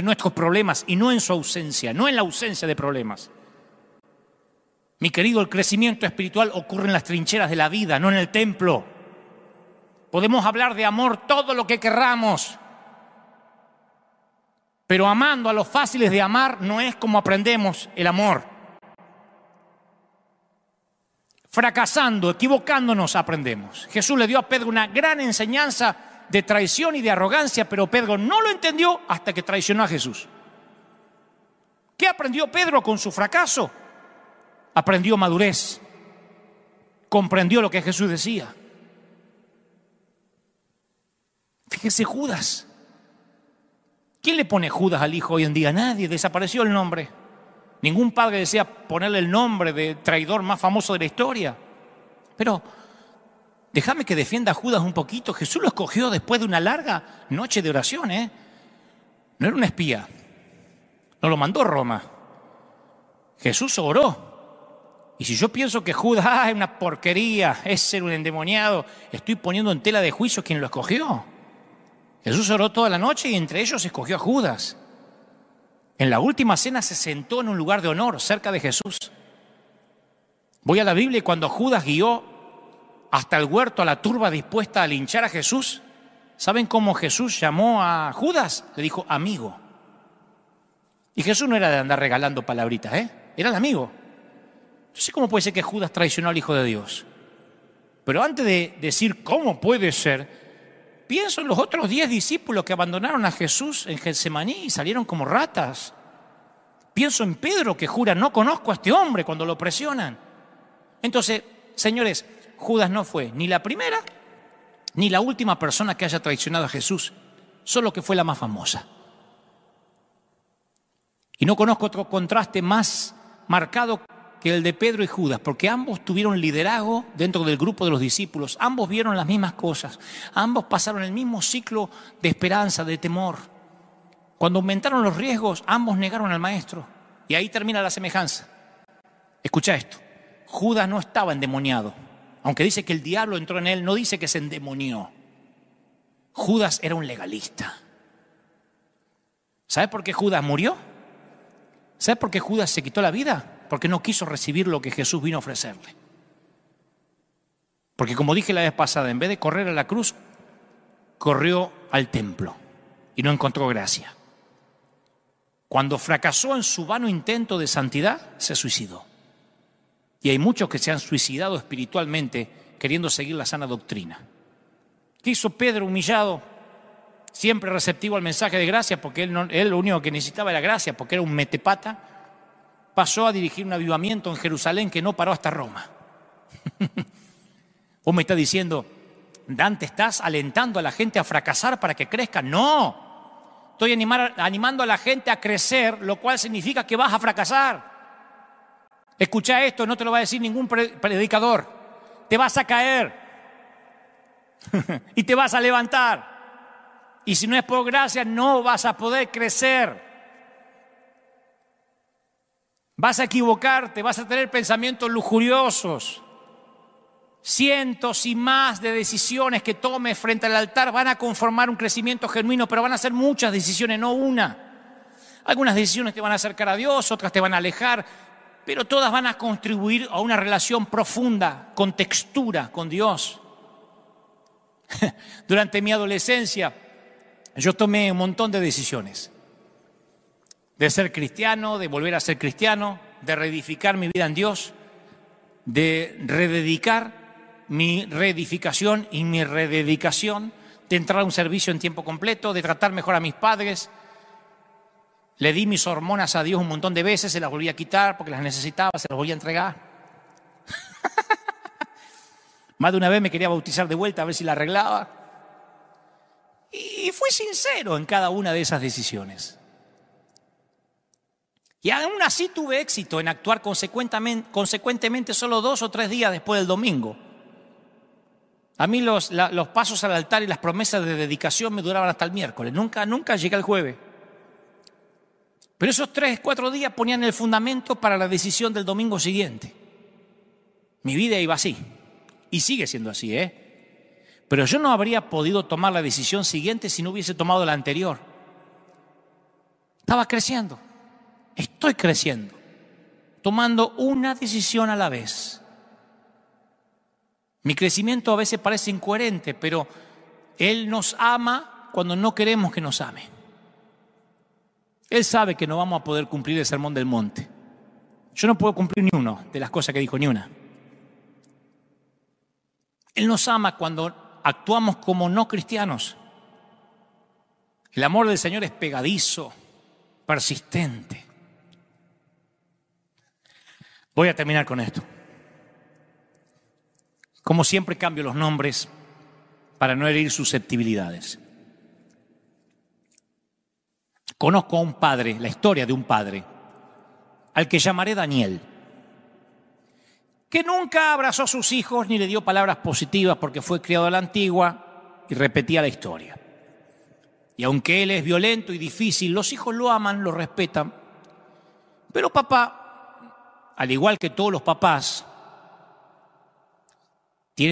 nuestros problemas y no en su ausencia, no en la ausencia de problemas. Mi querido, el crecimiento espiritual ocurre en las trincheras de la vida, no en el templo. Podemos hablar de amor todo lo que querramos, pero amando a los fáciles de amar no es como aprendemos el amor. Fracasando, equivocándonos, aprendemos. Jesús le dio a Pedro una gran enseñanza de traición y de arrogancia, pero Pedro no lo entendió hasta que traicionó a Jesús. ¿Qué aprendió Pedro con su fracaso? Aprendió madurez, comprendió lo que Jesús decía. Fíjese Judas. ¿Quién le pone Judas al hijo hoy en día? Nadie, desapareció el nombre. Ningún padre desea ponerle el nombre de traidor más famoso de la historia. Pero déjame que defienda a Judas un poquito. Jesús lo escogió después de una larga noche de oración, ¿eh? No era un espía. No lo mandó a Roma. Jesús oró. Y si yo pienso que Judas es una porquería, es ser un endemoniado, estoy poniendo en tela de juicio quien lo escogió. Jesús oró toda la noche y entre ellos escogió a Judas. En la última cena se sentó en un lugar de honor cerca de Jesús. Voy a la Biblia y cuando Judas guió hasta el huerto a la turba dispuesta a linchar a Jesús, ¿saben cómo Jesús llamó a Judas? Le dijo amigo. Y Jesús no era de andar regalando palabritas, era el amigo. Entonces, ¿cómo puede ser que Judas traicionó al Hijo de Dios? Pero antes de decir cómo puede ser, pienso en los otros 10 discípulos que abandonaron a Jesús en Getsemaní y salieron como ratas. Pienso en Pedro que jura, no conozco a este hombre, cuando lo presionan. Entonces, señores, Judas no fue ni la primera ni la última persona que haya traicionado a Jesús, solo que fue la más famosa. Y no conozco otro contraste más marcado que el de Pedro y Judas, porque ambos tuvieron liderazgo dentro del grupo de los discípulos, ambos vieron las mismas cosas, ambos pasaron el mismo ciclo de esperanza, de temor. Cuando aumentaron los riesgos, ambos negaron al maestro. Y ahí termina la semejanza. Escucha esto, Judas no estaba endemoniado. Aunque dice que el diablo entró en él, no dice que se endemonió. Judas era un legalista. ¿Sabe por qué Judas murió? ¿Sabe por qué Judas se quitó la vida? Porque no quiso recibir lo que Jesús vino a ofrecerle. Porque como dije la vez pasada, en vez de correr a la cruz, corrió al templo y no encontró gracia. Cuando fracasó en su vano intento de santidad, se suicidó. Y hay muchos que se han suicidado espiritualmente queriendo seguir la sana doctrina. ¿Qué hizo Pedro humillado? Siempre receptivo al mensaje de gracia, porque él lo único que necesitaba era gracia, porque era un metepata. Pasó a dirigir un avivamiento en Jerusalén que no paró hasta Roma. Vos me estás diciendo, Dante, ¿estás alentando a la gente a fracasar para que crezca? No, estoy animando a la gente a crecer, lo cual significa que vas a fracasar. Escucha esto, no te lo va a decir ningún predicador. Te vas a caer y te vas a levantar. Y si no es por gracia, no vas a poder crecer. Vas a equivocarte, vas a tener pensamientos lujuriosos. Cientos y más de decisiones que tomes frente al altar van a conformar un crecimiento genuino, pero van a ser muchas decisiones, no una. Algunas decisiones te van a acercar a Dios, otras te van a alejar, pero todas van a contribuir a una relación profunda, con textura, con Dios. Durante mi adolescencia, yo tomé un montón de decisiones. de ser cristiano, de volver a ser cristiano, de reedificar mi vida en Dios, de rededicar mi reedificación y mi rededicación, de entrar a un servicio en tiempo completo, de tratar mejor a mis padres. Le di mis hormonas a Dios un montón de veces, se las volví a quitar porque las necesitaba, se las volví a entregar. Más de una vez me quería bautizar de vuelta a ver si la arreglaba. Y fui sincero en cada una de esas decisiones. Y aún así tuve éxito en actuar consecuentemente solo 2 o 3 días después del domingo. A mí los pasos al altar y las promesas de dedicación me duraban hasta el miércoles. Nunca llegué al jueves. Pero esos 3, 4 días ponían el fundamento para la decisión del domingo siguiente. Mi vida iba así. Y sigue siendo así, Pero yo no habría podido tomar la decisión siguiente si no hubiese tomado la anterior. Estaba creciendo. Estoy creciendo. Tomando una decisión a la vez. Mi crecimiento a veces parece incoherente, pero Él nos ama cuando no queremos que nos ame. Él sabe que no vamos a poder cumplir el sermón del monte. Yo no puedo cumplir ni uno de las cosas que dijo, ni una. Él nos ama cuando actuamos como no cristianos. El amor del Señor es pegadizo, persistente. Voy a terminar con esto. Como siempre cambio los nombres para no herir susceptibilidades. Conozco a un padre, la historia de un padre, al que llamaré Daniel, que nunca abrazó a sus hijos ni le dio palabras positivas porque fue criado a la antigua y repetía la historia. Y aunque él es violento y difícil, los hijos lo aman, lo respetan. Pero papá, al igual que todos los papás,